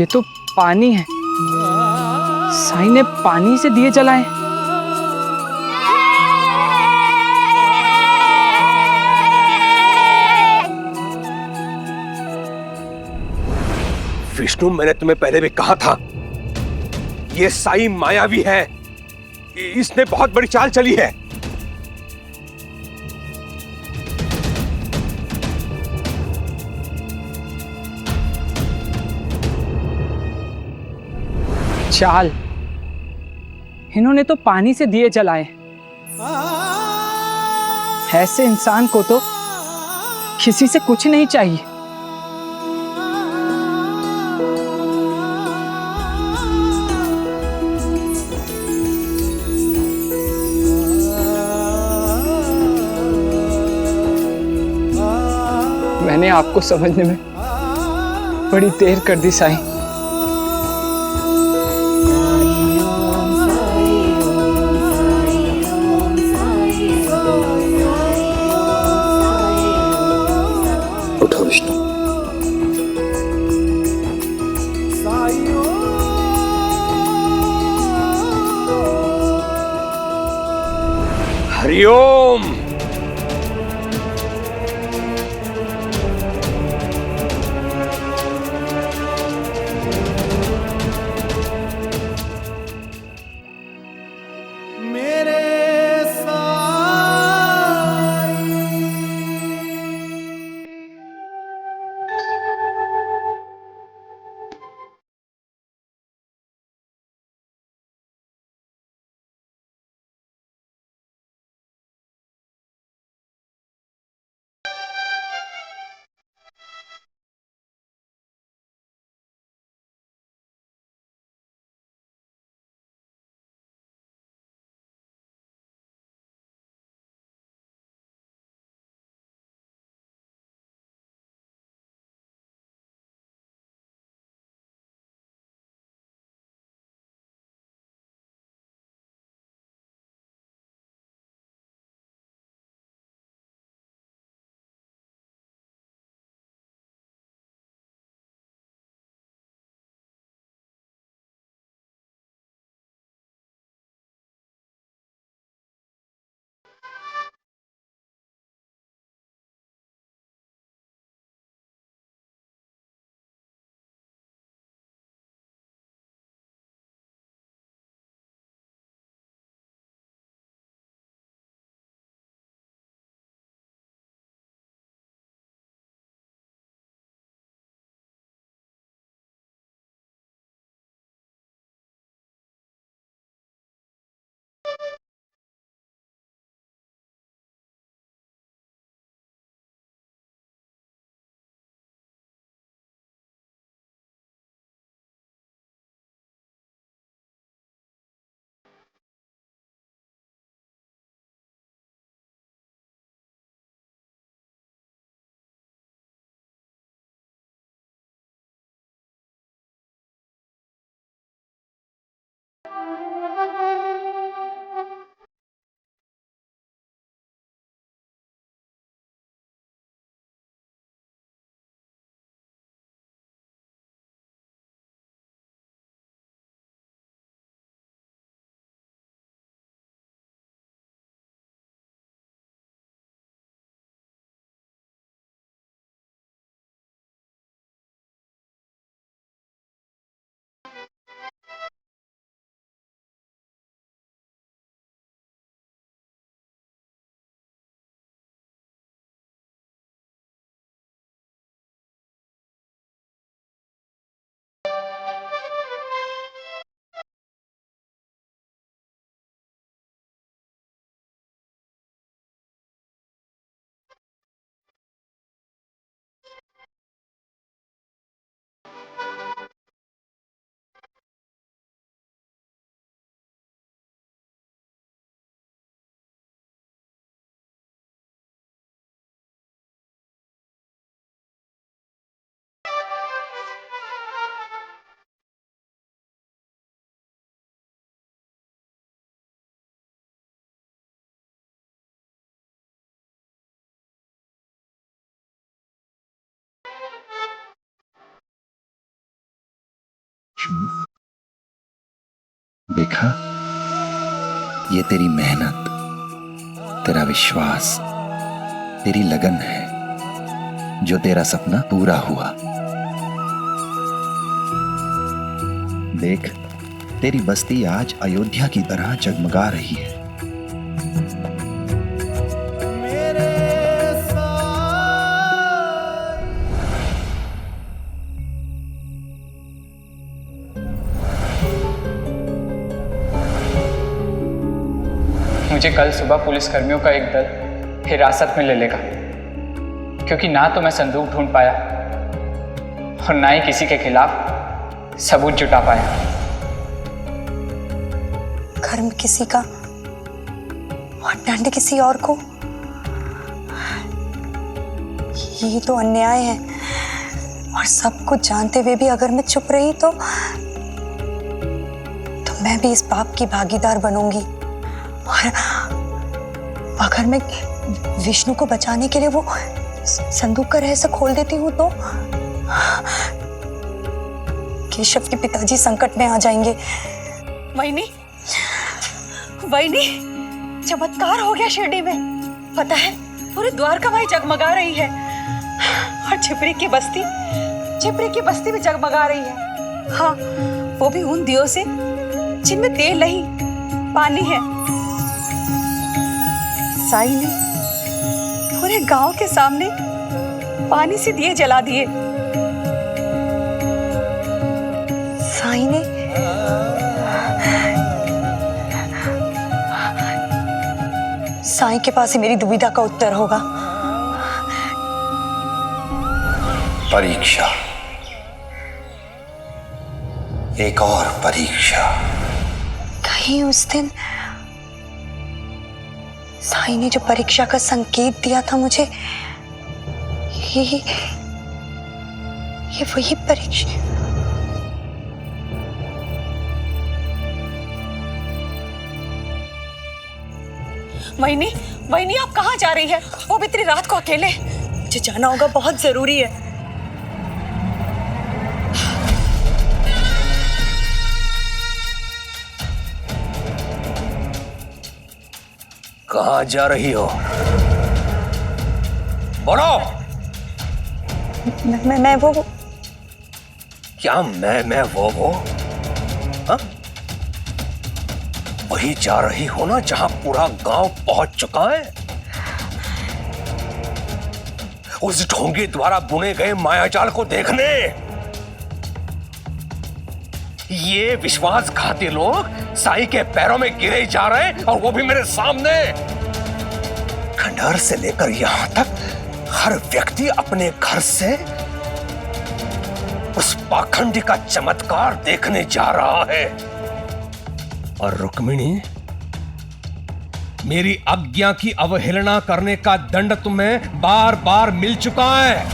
ये तो पानी है। साईं ने पानी से दिए जलाए। विष्णु, मैंने तुम्हें पहले भी कहा था, ये साईं मायावी है। इसने बहुत बड़ी चाल चली है। चाल? इन्होंने तो पानी से दिए जलाए। ऐसे इंसान को तो किसी से कुछ नहीं चाहिए। मैंने आपको समझने में बड़ी देर कर दी साईं। उठो विष्णु। हरिओम। देखा, ये तेरी मेहनत, तेरा विश्वास, तेरी लगन है जो तेरा सपना पूरा हुआ। देख, तेरी बस्ती आज अयोध्या की तरह जगमगा रही है। मुझे कल सुबह पुलिस कर्मियों का एक दल हिरासत में ले लेगा, क्योंकि ना तो मैं संदूक ढूंढ पाया और ना ही किसी के खिलाफ सबूत जुटा पाया। घर में किसी का और डंड किसी और को, ये तो अन्याय है। और सब कुछ जानते हुए भी अगर मैं चुप रही तो मैं भी इस पाप की भागीदार बनूंगी। और अगर मैं विष्णु को बचाने के लिए वो संदूक का रहस्य खोल देती हूँ तो केशव के पिताजी संकट में आ जाएंगे। वैनी, वैनी, चमत्कार हो गया शिरडी में। पता है, पूरे द्वारका माई जगमगा रही है और छिपरी की बस्ती भी जगमगा रही है। हाँ, वो भी उन दियों से जिनमें तेल नहीं, पानी है। साई ने पूरे गांव के सामने पानी से दिए जला दिए। साई ने साई के पास ही मेरी दुविधा का उत्तर होगा। परीक्षा, एक और परीक्षा। कहीं उस दिन साई ने जो परीक्षा का संकेत दिया था मुझे, ये वही परीक्षा। वैनी, वैनी, आप कहाँ जा रही है? वो भी इतनी रात को अकेले? मुझे जाना होगा, बहुत जरूरी है। कहाँ जा रही हो? बोलो। मैं वो क्या मैं वो हाँ? वही जा रही हो ना जहां पूरा गांव पहुंच चुका है? उस ढोंगी द्वारा बुने गए मायाजाल को देखने। ये विश्वासघाती लोग साई के पैरों में गिरे जा रहे हैं, और वो भी मेरे सामने। खंडहर से लेकर यहां तक हर व्यक्ति अपने घर से उस पाखंडी का चमत्कार देखने जा रहा है। और रुक्मिणी, मेरी आज्ञा की अवहेलना करने का दंड तुम्हें बार बार मिल चुका है।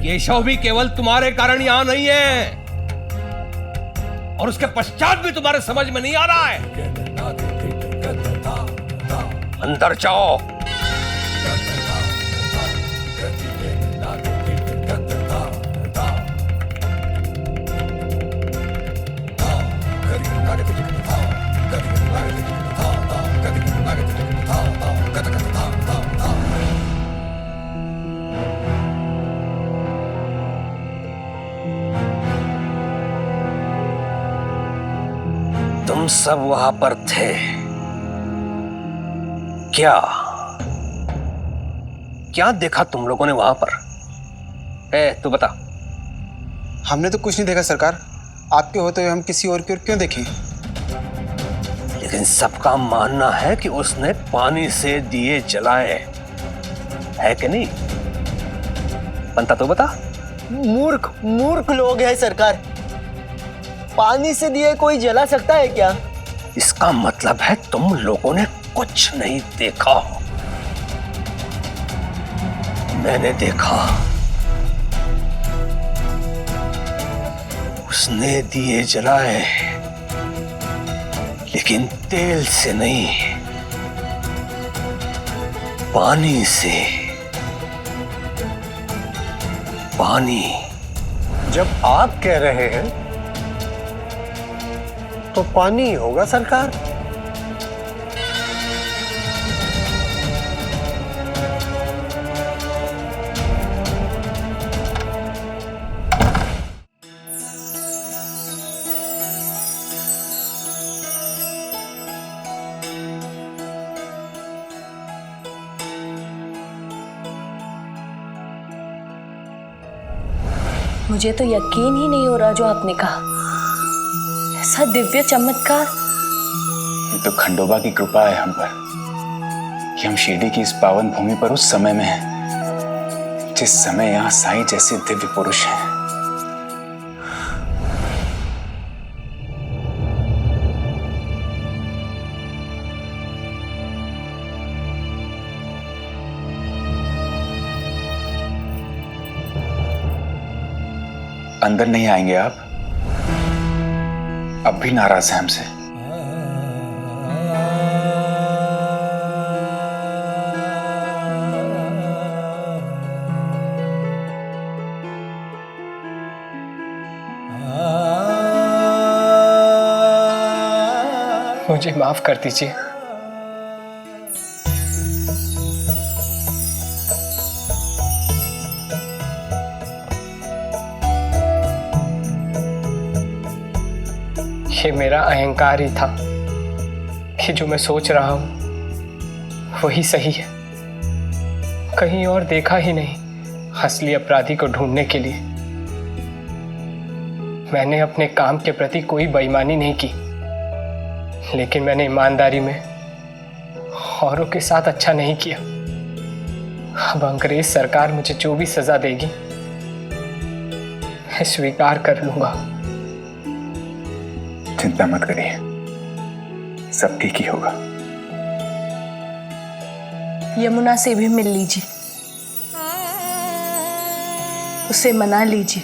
केशव भी केवल तुम्हारे कारण यहां नहीं है, और उसके पश्चात भी तुम्हारे समझ में नहीं आ रहा है। अंदर जाओ। तुम सब वहां पर थे क्या? क्या देखा तुम लोगों ने वहां पर? तू बता। हमने तो कुछ नहीं देखा सरकार। आपके होते हुए हम किसी और की ओर क्यों देखें? लेकिन सबका मानना है कि उसने पानी से दिए जलाए, है कि नहीं? पंता तो बता। मूर्ख लोग हैं सरकार। पानी से दिए कोई जला सकता है क्या? इसका मतलब है तुम लोगों ने कुछ नहीं देखा। मैंने देखा। उसने दिए जलाए, लेकिन तेल से नहीं, पानी से। पानी। जब आप कह रहे हैं तो पानी ही होगा सरकार। मुझे तो यकीन ही नहीं हो रहा जो आपने कहा। ऐसा दिव्य चमत्कार। ये तो खंडोबा की कृपा है हम पर कि हम शिरडी की इस पावन भूमि पर उस समय में हैं जिस समय यहाँ साईं जैसे दिव्य पुरुष हैं। अंदर नहीं आएंगे आप? अब भी नाराज हैं हमसे? मुझे माफ कर दीजिए। ये मेरा अहंकार ही था कि जो मैं सोच रहा हूं वही सही है। कहीं और देखा ही नहीं असली अपराधी को ढूंढने के लिए। मैंने अपने काम के प्रति कोई बेईमानी नहीं की, लेकिन मैंने ईमानदारी में औरों के साथ अच्छा नहीं किया। अब अंग्रेज सरकार मुझे जो भी सजा देगी मैं स्वीकार कर लूंगा। चिंता मत करिए, सब ठीक ही होगा। यमुना से भी मिल लीजिए, उसे मना लीजिए।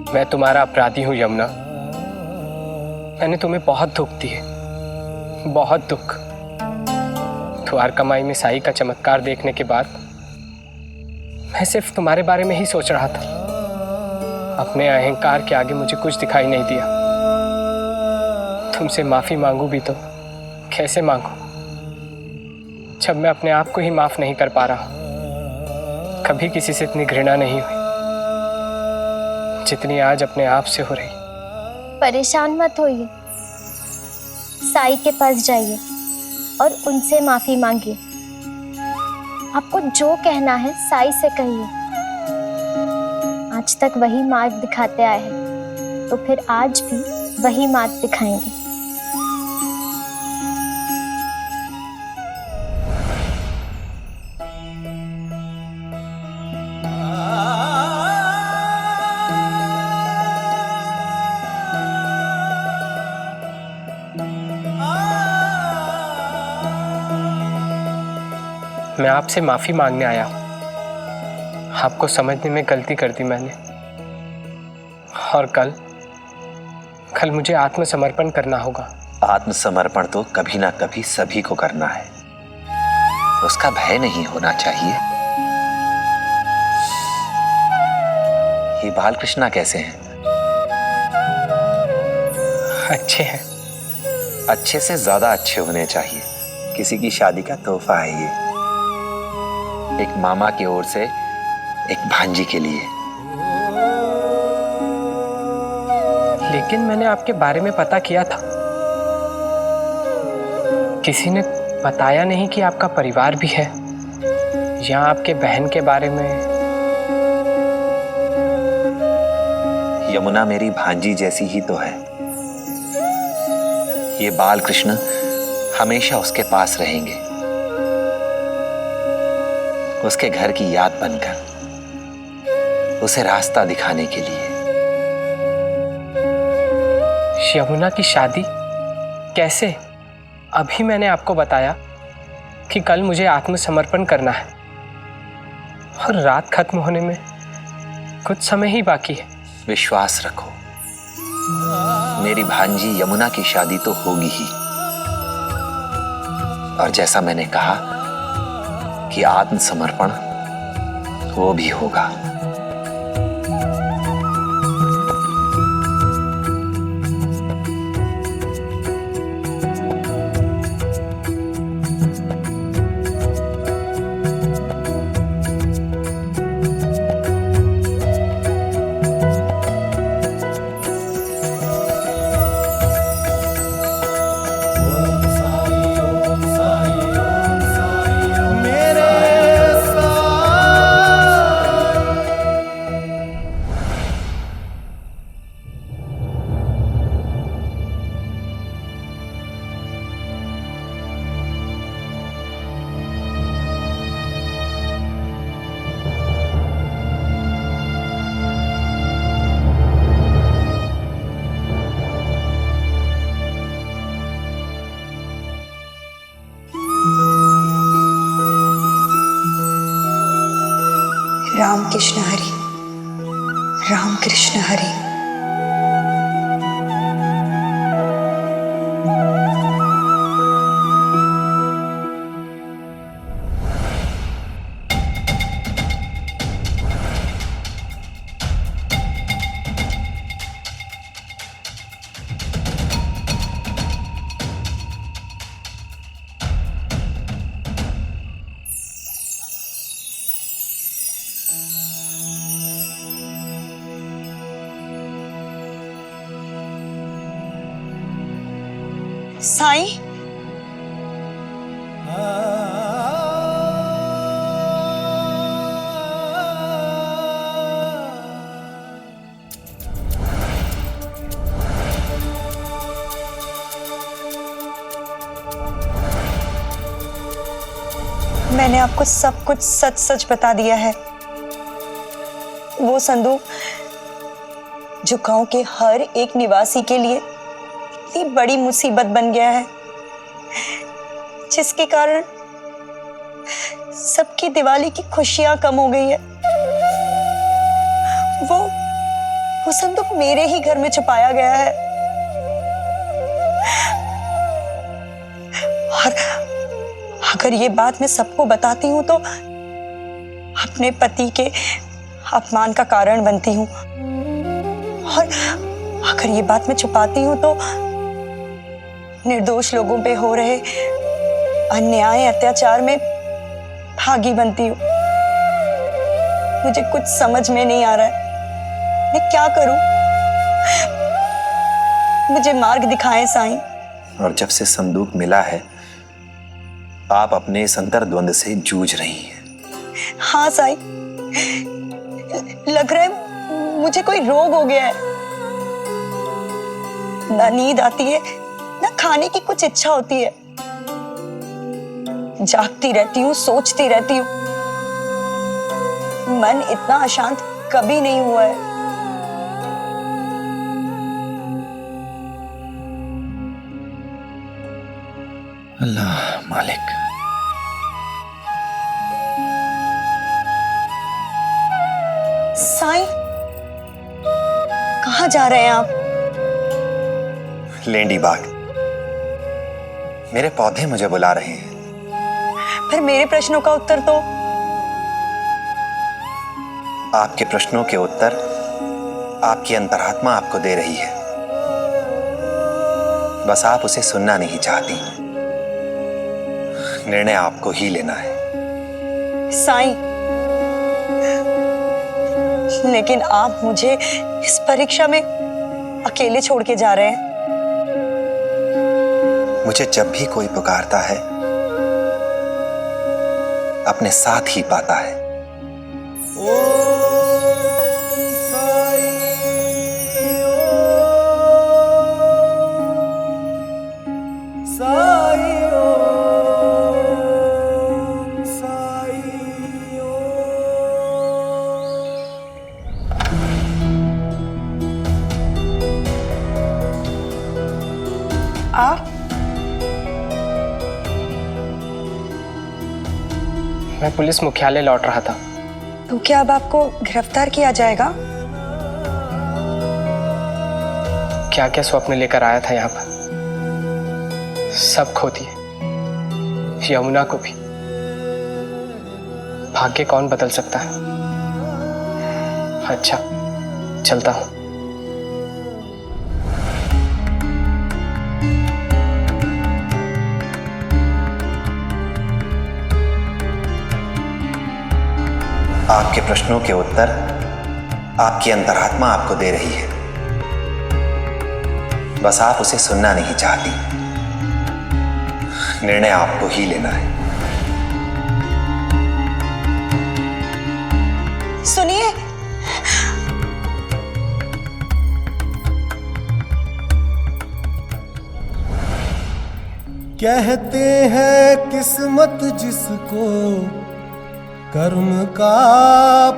मैं तुम्हारा अपराधी हूं यमुना। मैंने तुम्हें बहुत दुख दिए, बहुत दुख। द्वारका माई में साई का चमत्कार देखने के बाद मैं सिर्फ तुम्हारे बारे में ही सोच रहा था। अपने अहंकार के आगे मुझे कुछ दिखाई नहीं दिया। तुमसे माफी मांगू भी तो कैसे मांगू जब मैं अपने आप को ही माफ नहीं कर पा रहा। कभी किसी से इतनी घृणा नहीं हुई जितनी आज अपने आप से हो रही। परेशान मत होइए, साई के पास जाइए और उनसे माफी मांगिए। आपको जो कहना है साई से कहिए। आज तक वही मार्ग दिखाते आए हैं, तो फिर आज भी वही मार्ग दिखाएंगे। मैं आपसे माफी मांगने आया हूं। आपको समझने में गलती कर दी मैंने, और कल मुझे आत्मसमर्पण करना होगा। आत्मसमर्पण तो कभी ना कभी सभी को करना है, उसका भय नहीं होना चाहिए। ये बालकृष्णा कैसे हैं? अच्छे हैं। अच्छे से ज्यादा अच्छे होने चाहिए। किसी की शादी का तोहफा है ये, एक मामा की ओर से एक भांजी के लिए। लेकिन मैंने आपके बारे में पता किया था, किसी ने बताया नहीं कि आपका परिवार भी है, या आपके बहन के बारे में। यमुना मेरी भांजी जैसी ही तो है। ये बालकृष्ण हमेशा उसके पास रहेंगे, उसके घर की याद बनकर, उसे रास्ता दिखाने के लिए। यमुना की शादी कैसे? अभी मैंने आपको बताया कि कल मुझे आत्मसमर्पण करना है और रात खत्म होने में कुछ समय ही बाकी है। विश्वास रखो, मेरी भांजी यमुना की शादी तो होगी ही, और जैसा मैंने कहा कि आत्मसमर्पण वो भी होगा। राम कृष्ण हरि, राम कृष्ण हरि। साईं, मैंने आपको सब कुछ सच सच बता दिया है। वो संदूक जो गांव के हर एक निवासी के लिए इतनी बड़ी मुसीबत बन गया है, जिसके कारण सबकी दिवाली की खुशियां कम हो गई है। वो संदूक मेरे ही घर में छुपाया गया है, और अगर ये बात मैं सबको बताती हूँ तो अपने पति के अपमान का कारण बनती हूँ, और अगर ये बात मैं छुपाती हूँ तो निर्दोष लोगों पे हो रहे अन्याय अत्याचार में भागी बनती हूँ। मुझे कुछ समझ में नहीं आ रहा है, मैं क्या करूं? मुझे मार्ग दिखाएं साईं। और जब से संदूक मिला है, आप अपने इस अंतर्द्वंद से जूझ रही हैं। हाँ साईं, लग रहा है मुझे कोई रोग हो गया है। ना नींद आती है, ना खाने की कुछ इच्छा होती है। जागती रहती हूँ, सोचती रहती हूँ। मन इतना अशांत कभी नहीं हुआ है। अल्लाह मालिक। साईं, कहाँ जा रहे हैं आप? लेंडी बाग। मेरे पौधे मुझे बुला रहे हैं। फिर मेरे प्रश्नों का उत्तर तो? आपके प्रश्नों के उत्तर आपकी अंतरात्मा आपको दे रही है, बस आप उसे सुनना नहीं चाहती। निर्णय आपको ही लेना है। साईं, लेकिन आप मुझे इस परीक्षा में अकेले छोड़ के जा रहे हैं। मुझे जब भी कोई पुकारता है, अपने साथ ही पाता है। मैं पुलिस मुख्यालय लौट रहा था। तो क्या अब आपको गिरफ्तार किया जाएगा? क्या क्या स्वप्न लेकर आया था यहाँ पर, सब खो दिए, यमुना को भी। भाग्य कौन बदल सकता है? अच्छा, चलता हूँ। आपके प्रश्नों के उत्तर आपकी अंतरात्मा आपको दे रही है, बस आप उसे सुनना नहीं चाहती। निर्णय आपको ही लेना है। सुनिए, कहते हैं किस्मत जिसको कर्म का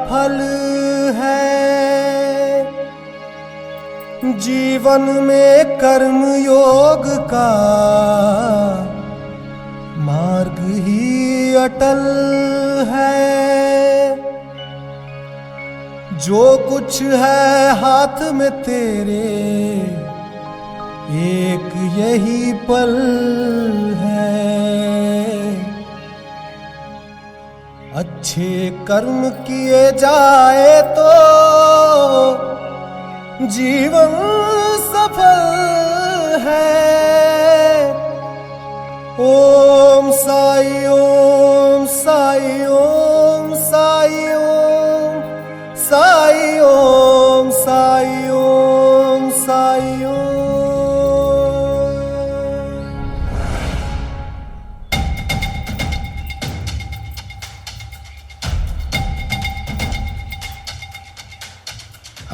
फल है, जीवन में कर्म योग का मार्ग ही अटल है। जो कुछ है हाथ में तेरे, एक यही पल है। अच्छे कर्म किए जाए तो जीवन सफल है। ओम साई ओम साई ओम साई ओम साई ओम साई ओम साई ओम।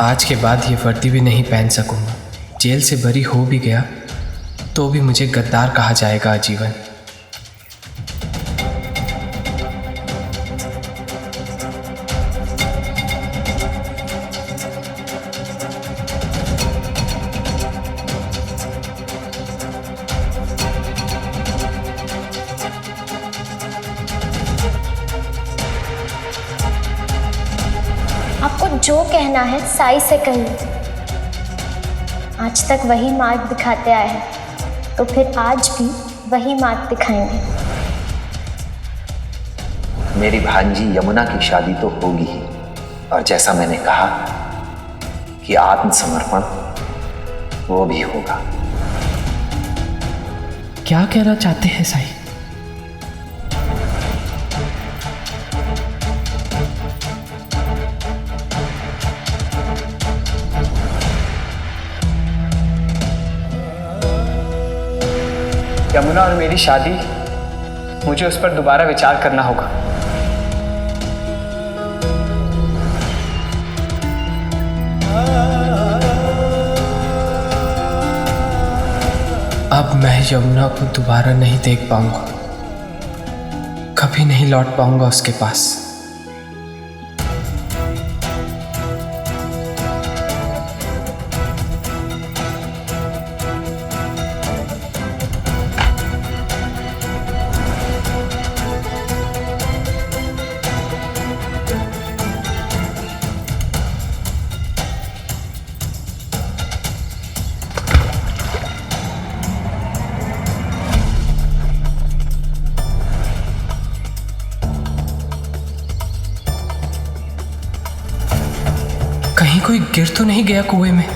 आज के बाद ये वर्दी भी नहीं पहन सकूंगा। जेल से बरी हो भी गया तो भी मुझे गद्दार कहा जाएगा आजीवन। आपको जो कहना है साई से कहिए। आज तक वही मार्ग दिखाते आए हैं, तो फिर आज भी वही मार्ग दिखाएंगे। मेरी भांजी यमुना की शादी तो होगी ही, और जैसा मैंने कहा कि आत्मसमर्पण वो भी होगा। क्या कहना चाहते हैं साई? यमुना और मेरी शादी, मुझे उस पर दोबारा विचार करना होगा। अब मैं यमुना को दोबारा नहीं देख पाऊंगा, कभी नहीं लौट पाऊंगा उसके पास। कहीं कोई गिर तो नहीं गया कुएं में?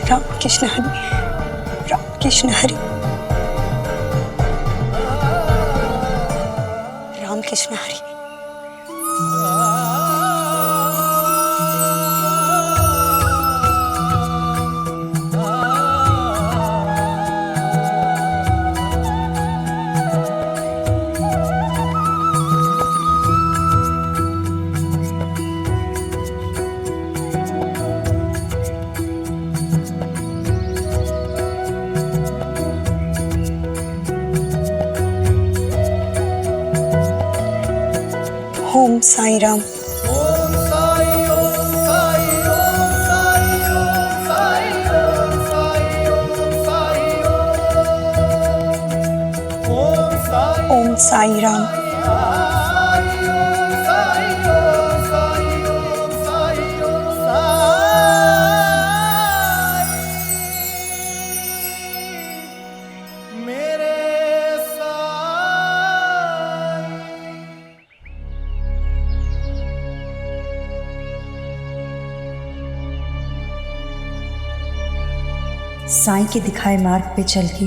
राम कृष्ण हरि, राम कृष्ण हरि, राम कृष्ण हरि। ओम साई राम। ओम साई राम। साईं के दिखाए मार्ग पे चल के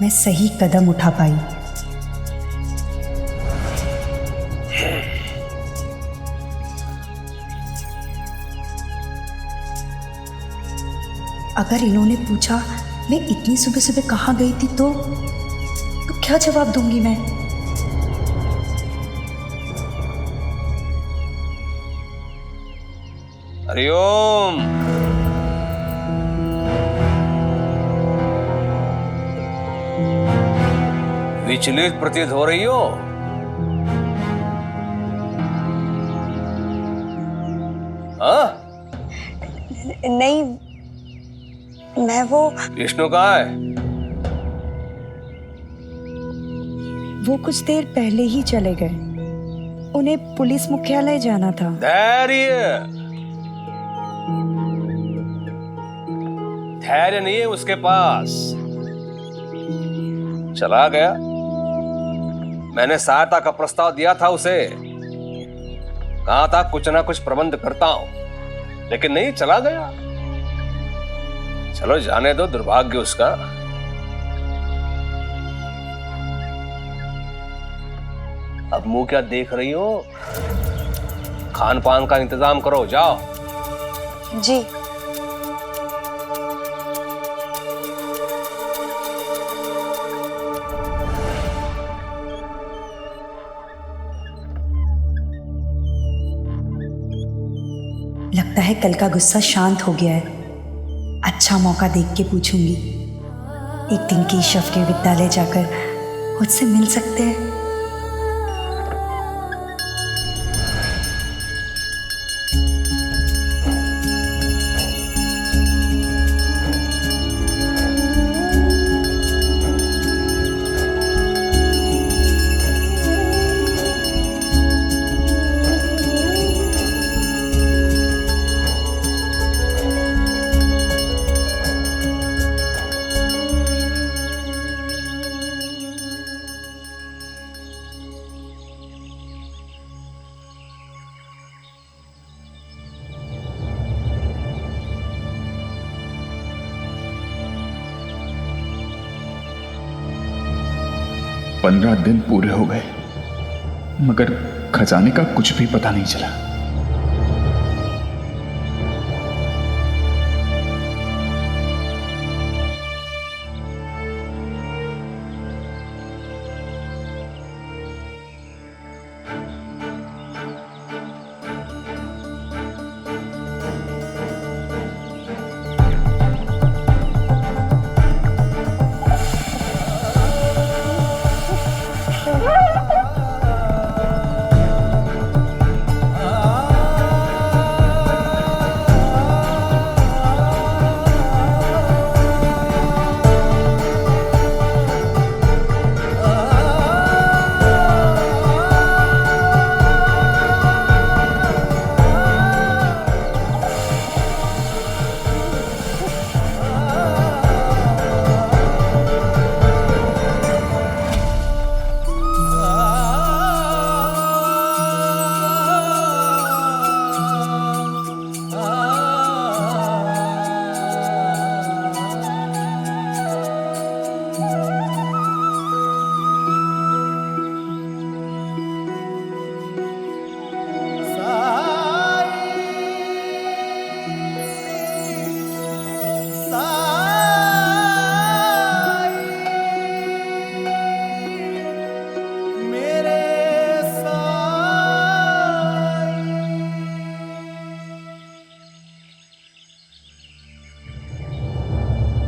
मैं सही कदम उठा पाई। अगर इन्होंने पूछा मैं इतनी सुबह सुबह कहाँ गई थी तो क्या जवाब दूंगी मैं? हरिओम। विचलित प्रतीत हो रही हो? हाँ? नहीं, मैं वो विष्णु कहाँ है? वो कुछ देर पहले ही चले गए, उन्हें पुलिस मुख्यालय जाना था। धैर्य नहीं है उसके पास, चला गया। मैंने सहायता का प्रस्ताव दिया था उसे, कहा था कुछ ना कुछ प्रबंध करता हूं, लेकिन नहीं, चला गया। चलो जाने दो, दुर्भाग्य उसका। अब मुंह क्या देख रही हो? खान पान का इंतजाम करो, जाओ। जी। लगता है कल का गुस्सा शांत हो गया है। अच्छा मौका देख के पूछूंगी, एक दिन केशव के विद्यालय जाकर मुझसे मिल सकते हैं? पंद्रह दिन पूरे हो गए मगर खजाने का कुछ भी पता नहीं चला।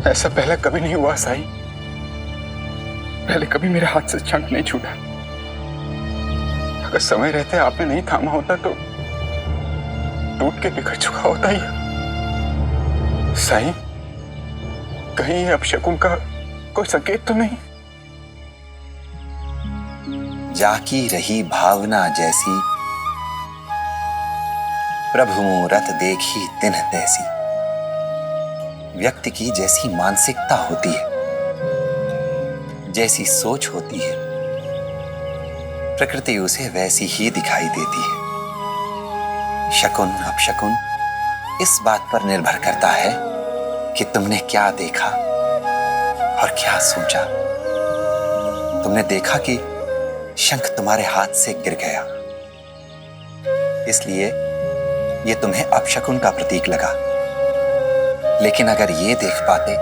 ऐसा पहले कभी नहीं हुआ साईं। पहले कभी मेरे हाथ से शंख नहीं छूटा। अगर समय रहते आपने नहीं थामा होता तो टूट के बिखर चुका होता ही। साईं, कहीं अपशकुन का कोई संकेत तो नहीं? जाकी रही भावना जैसी, प्रभु मुहूर्त देखी दिन तैसी। व्यक्ति की जैसी मानसिकता होती है, जैसी सोच होती है, प्रकृति उसे वैसी ही दिखाई देती है। शकुन अपशकुन इस बात पर निर्भर करता है कि तुमने क्या देखा और क्या सोचा। तुमने देखा कि शंख तुम्हारे हाथ से गिर गया, इसलिए ये तुम्हें अपशकुन का प्रतीक लगा। लेकिन अगर ये देख पाते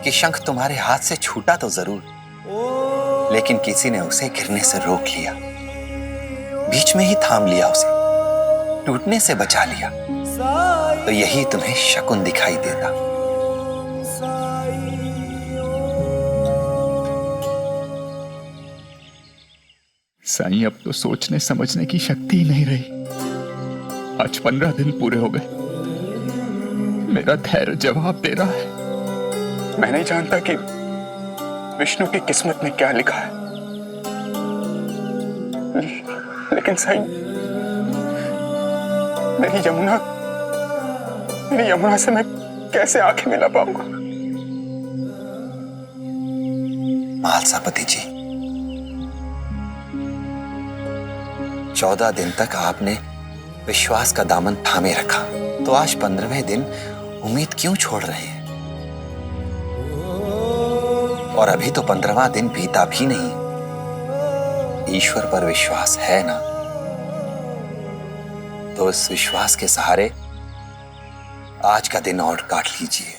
कि शंख तुम्हारे हाथ से छूटा तो जरूर, लेकिन किसी ने उसे गिरने से रोक लिया, बीच में ही थाम लिया, उसे टूटने से बचा लिया, तो यही तुम्हें शकुन दिखाई देता। साईं, अब तो सोचने समझने की शक्ति ही नहीं रही। आज 15 दिन पूरे हो गए। मेरा धैर्य जवाब दे रहा है। मैं नहीं जानता कि विष्णु की किस्मत में क्या लिखा है, लेकिन साईं, मेरी यमुना से मैं कैसे आंखें मिला पाऊंगा? महालसापति जी, 14 दिन तक आपने विश्वास का दामन थामे रखा, तो आज 15वें दिन उम्मीद क्यों छोड़ रहे हैं? और अभी तो 15वां दिन बीता भी नहीं। ईश्वर पर विश्वास है ना, तो इस विश्वास के सहारे आज का दिन और काट लीजिए।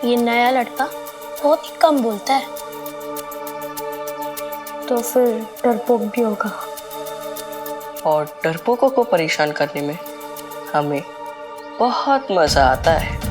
ये नया लड़का बहुत ही कम बोलता है, तो फिर डरपोक भी होगा। और डरपोकों को परेशान करने में हमें बहुत मजा आता है।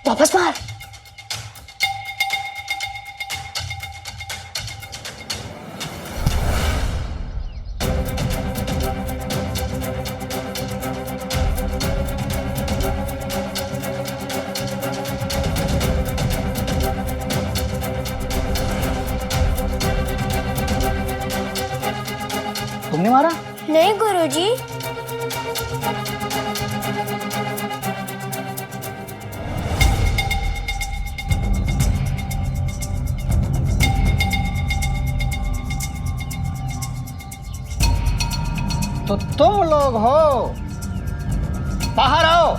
वापस मार। तुमने मारा? नहीं गुरुजी। तो तुम लोग हो बाहर आओ।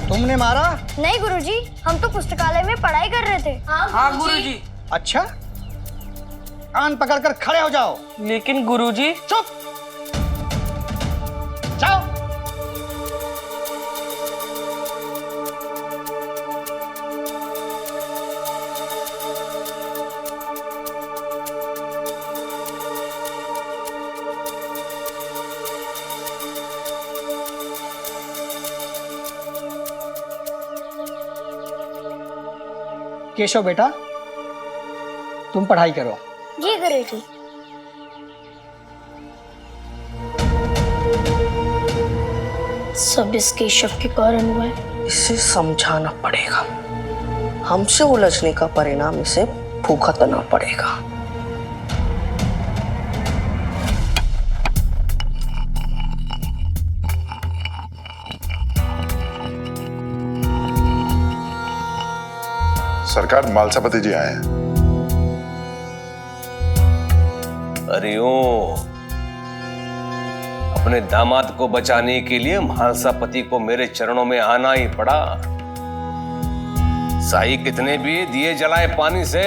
तुमने मारा? नहीं गुरुजी, हम तो पुस्तकालय में पढ़ाई कर रहे थे। हाँ गुरुजी। अच्छा, कान पकड़कर खड़े हो जाओ। लेकिन गुरुजी। चुप, जाओ। केशव बेटा, तुम पढ़ाई करो। जी गुरुजी। सब इस केशव के कारण हुआ है। इसे समझाना पड़ेगा। हमसे उलझने का परिणाम इसे भुगतना पड़ेगा। सरकार, मालसापति जी आए हैं। अरे ओ, अपने दामाद को बचाने के लिए म्हालसापति को मेरे चरणों में आना ही पड़ा। साई कितने भी दिए जलाए पानी से,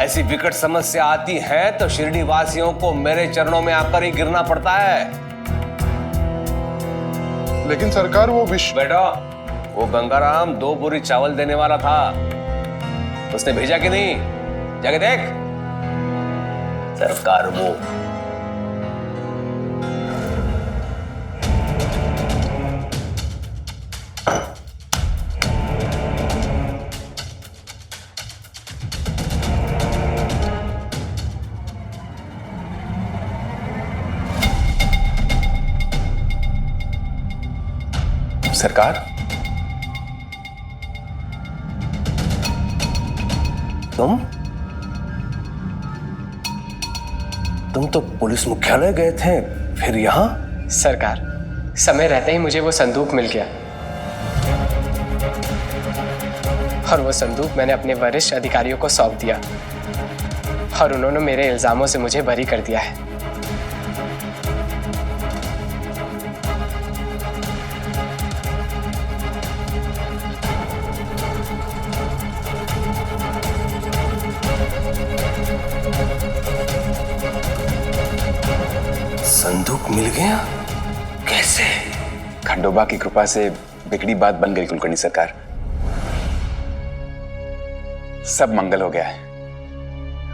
ऐसी विकट समस्या आती है तो शिरडी वासियों को मेरे चरणों में आकर ही गिरना पड़ता है। लेकिन सरकार, वो बेटा, वो गंगाराम 2 बोरी चावल देने वाला था, उसने भेजा कि नहीं? जाके देख। सरकार वो सरकार, तुम तो पुलिस मुख्यालय गए थे, फिर यहाँ? सरकार, समय रहते ही मुझे वो संदूक मिल गया और वो संदूक मैंने अपने वरिष्ठ अधिकारियों को सौंप दिया और उन्होंने मेरे इल्जामों से मुझे बरी कर दिया है। संदूक मिल गया? कैसे? खंडोबा की कृपा से बिगड़ी बात बन गई कुलकर्णी सरकार। सब मंगल हो गया है।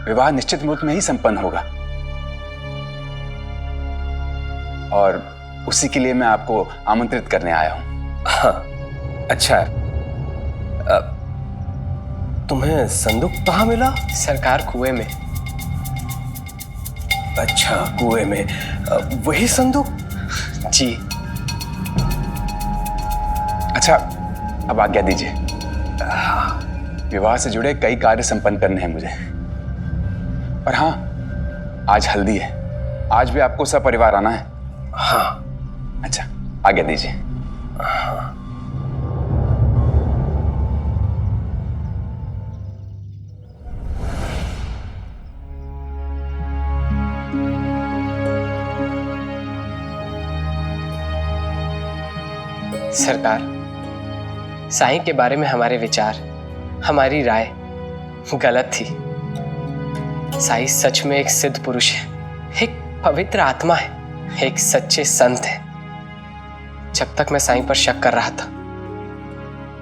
विवाह निश्चित मुहूर्त में ही संपन्न होगा और उसी के लिए मैं आपको आमंत्रित करने आया हूं। हाँ, अच्छा। तुम्हें संदूक कहाँ मिला? सरकार, कुएं में। अच्छा, कुएं में। वही संदूक? जी। अच्छा, अब आज्ञा दीजिए। विवाह से जुड़े कई कार्य संपन्न करने हैं मुझे। और हाँ, आज हल्दी है। आज भी आपको सपरिवार आना है। हाँ। अच्छा, आज्ञा दीजिए। हाँ। सरकार, साईं के बारे में हमारे विचार, हमारी राय गलत थी। साईं सच में एक सिद्ध पुरुष है, एक पवित्र आत्मा है, एक सच्चे संत है। जब तक मैं साईं पर शक कर रहा था,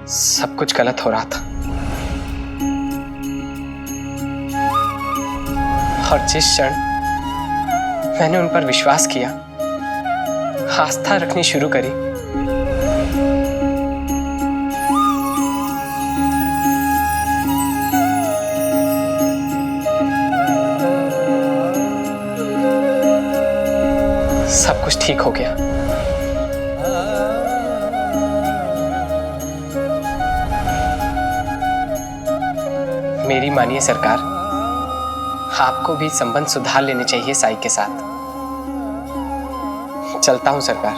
सब कुछ गलत हो रहा था। और जिस क्षण मैंने उन पर विश्वास किया, आस्था रखनी शुरू करी, सब कुछ ठीक हो गया। मेरी मानिए सरकार, आपको भी संबंध सुधार लेने चाहिए साई के साथ। चलता हूं सरकार।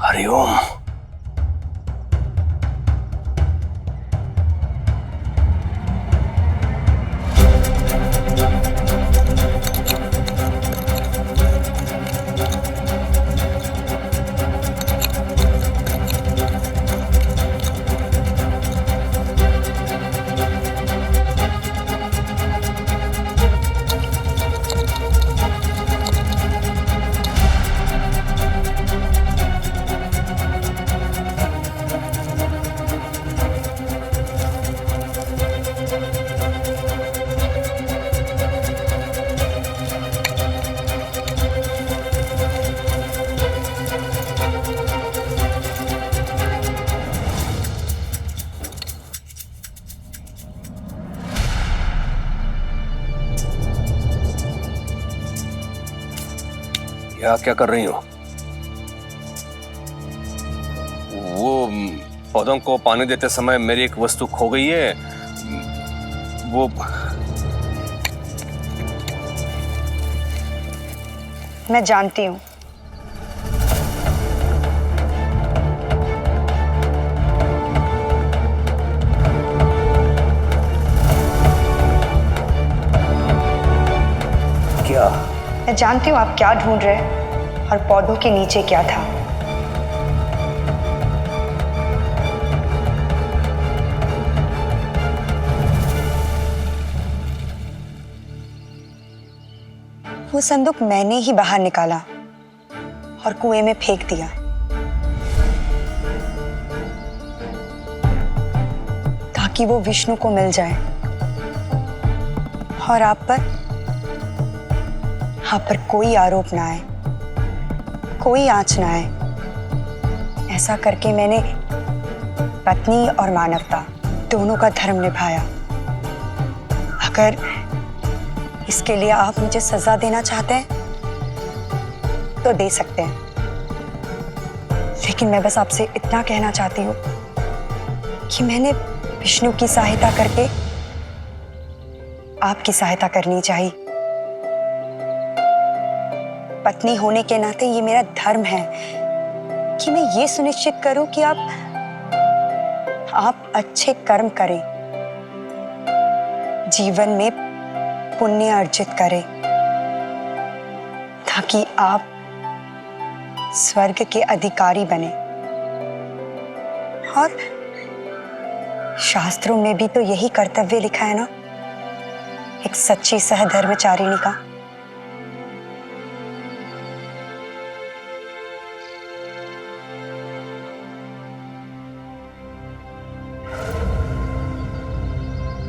हरिओम। क्या कर रही हो? वो पौधों को पानी देते समय मेरी एक वस्तु खो गई है। वो मैं जानती हूँ। क्या? मैं जानती हूँ आप क्या ढूंढ रहे हैं और पौधों के नीचे क्या था। वो संदूक मैंने ही बाहर निकाला और कुएं में फेंक दिया। ताकि वो विष्णु को मिल जाए और आप पर कोई आरोप ना आए, कोई आंच ना आए। ऐसा करके मैंने पत्नी और मानवता दोनों का धर्म निभाया। अगर इसके लिए आप मुझे सजा देना चाहते हैं तो दे सकते हैं, लेकिन मैं बस आपसे इतना कहना चाहती हूँ कि मैंने विष्णु की सहायता करके आपकी सहायता करनी चाहिए। पत्नी होने के नाते ये मेरा धर्म है कि मैं ये सुनिश्चित करूं कि आप अच्छे कर्म करें, जीवन में पुण्य अर्जित करें, ताकि आप स्वर्ग के अधिकारी बने। और शास्त्रों में भी तो यही कर्तव्य लिखा है ना, एक सच्ची सहधर्मचारिणी का।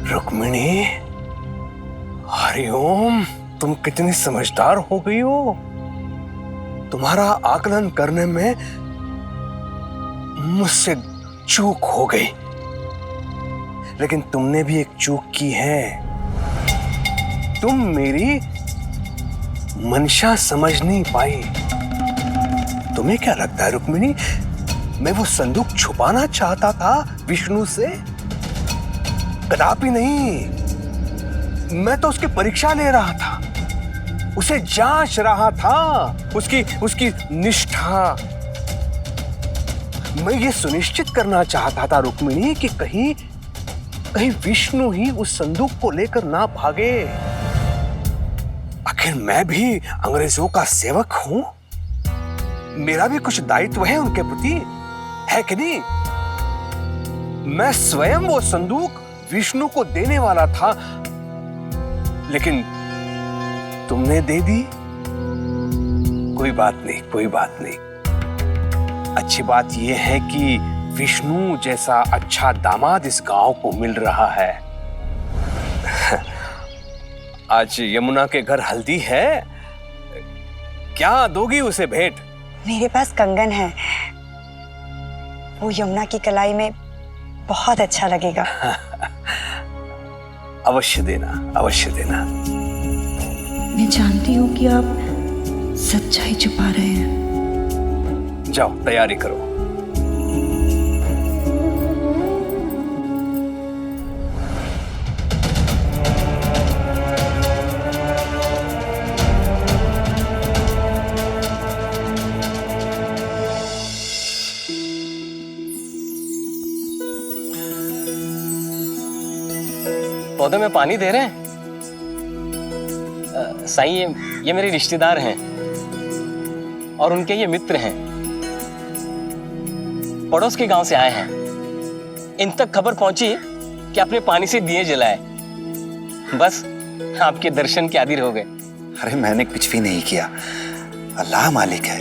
रुक्मिणी, हरिओम, तुम कितनी समझदार हो गई हो। तुम्हारा आकलन करने में मुझसे चूक हो गई, लेकिन तुमने भी एक चूक की है। तुम मेरी मंशा समझ नहीं पाई। तुम्हें क्या लगता है रुक्मिणी, मैं वो संदूक छुपाना चाहता था विष्णु से? कदापि नहीं। मैं तो उसकी परीक्षा ले रहा था, उसे जांच रहा था, उसकी निष्ठा। मैं ये सुनिश्चित करना चाहता था रुक्मिणी कि कहीं विष्णु ही उस संदूक को लेकर ना भागे। आखिर मैं भी अंग्रेजों का सेवक हूं, मेरा भी कुछ दायित्व है उनके प्रति, है कि नहीं? मैं स्वयं वो संदूक विष्णु को देने वाला था, लेकिन तुमने दे दी। कोई बात नहीं, कोई बात नहीं। अच्छी बात यह है कि विष्णु जैसा अच्छा दामाद इस गांव को मिल रहा है। आज यमुना के घर हल्दी है, क्या दोगी उसे भेंट? मेरे पास कंगन है, वो यमुना की कलाई में बहुत अच्छा लगेगा। अवश्य देना, अवश्य देना। मैं जानती हूँ कि आप सच्चाई छुपा रहे हैं। जाओ तैयारी करो। पौधों में पानी दे रहे हैं? साईं, ये मेरे रिश्तेदार हैं और उनके ये मित्र हैं। पड़ोस के गांव से आए हैं। इन तक खबर पहुंची कि आपने पानी से दिए जलाए। बस आपके दर्शन के आदि हो गए। अरे मैंने कुछ भी नहीं किया, अल्लाह मालिक है।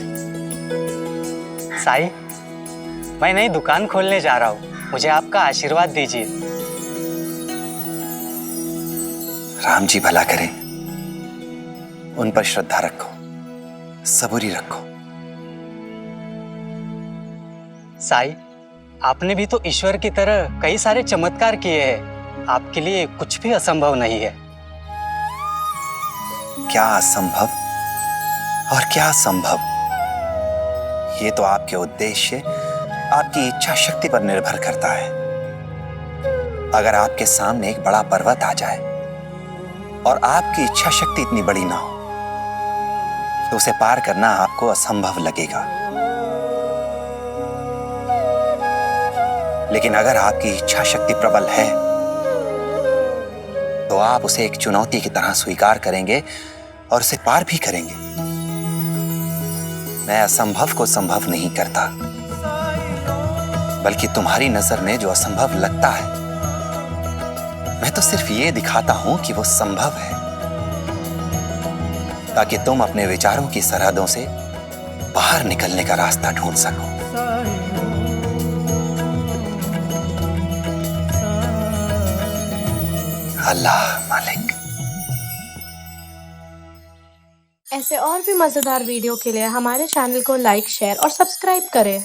साईं, मैं नई दुकान खोलने जा रहा हूँ, मुझे आपका आशीर्वाद दीजिए। राम जी भला करें, उन पर श्रद्धा रखो, सबूरी रखो। साईं, आपने भी तो ईश्वर की तरह कई सारे चमत्कार किए हैं, आपके लिए कुछ भी असंभव नहीं है। क्या असंभव और क्या संभव, ये तो आपके उद्देश्य, आपकी इच्छा शक्ति पर निर्भर करता है। अगर आपके सामने एक बड़ा पर्वत आ जाए और आपकी इच्छा शक्ति इतनी बड़ी ना हो तो उसे पार करना आपको असंभव लगेगा। लेकिन अगर आपकी इच्छा शक्ति प्रबल है तो आप उसे एक चुनौती की तरह स्वीकार करेंगे और उसे पार भी करेंगे। मैं असंभव को संभव नहीं करता, बल्कि तुम्हारी नजर में जो असंभव लगता है, मैं तो सिर्फ ये दिखाता हूं कि वो संभव है, ताकि तुम अपने विचारों की सरहदों से बाहर निकलने का रास्ता ढूंढ सको। अल्लाह मालिक। ऐसे और भी मजेदार वीडियो के लिए हमारे चैनल को लाइक, शेयर और सब्सक्राइब करें।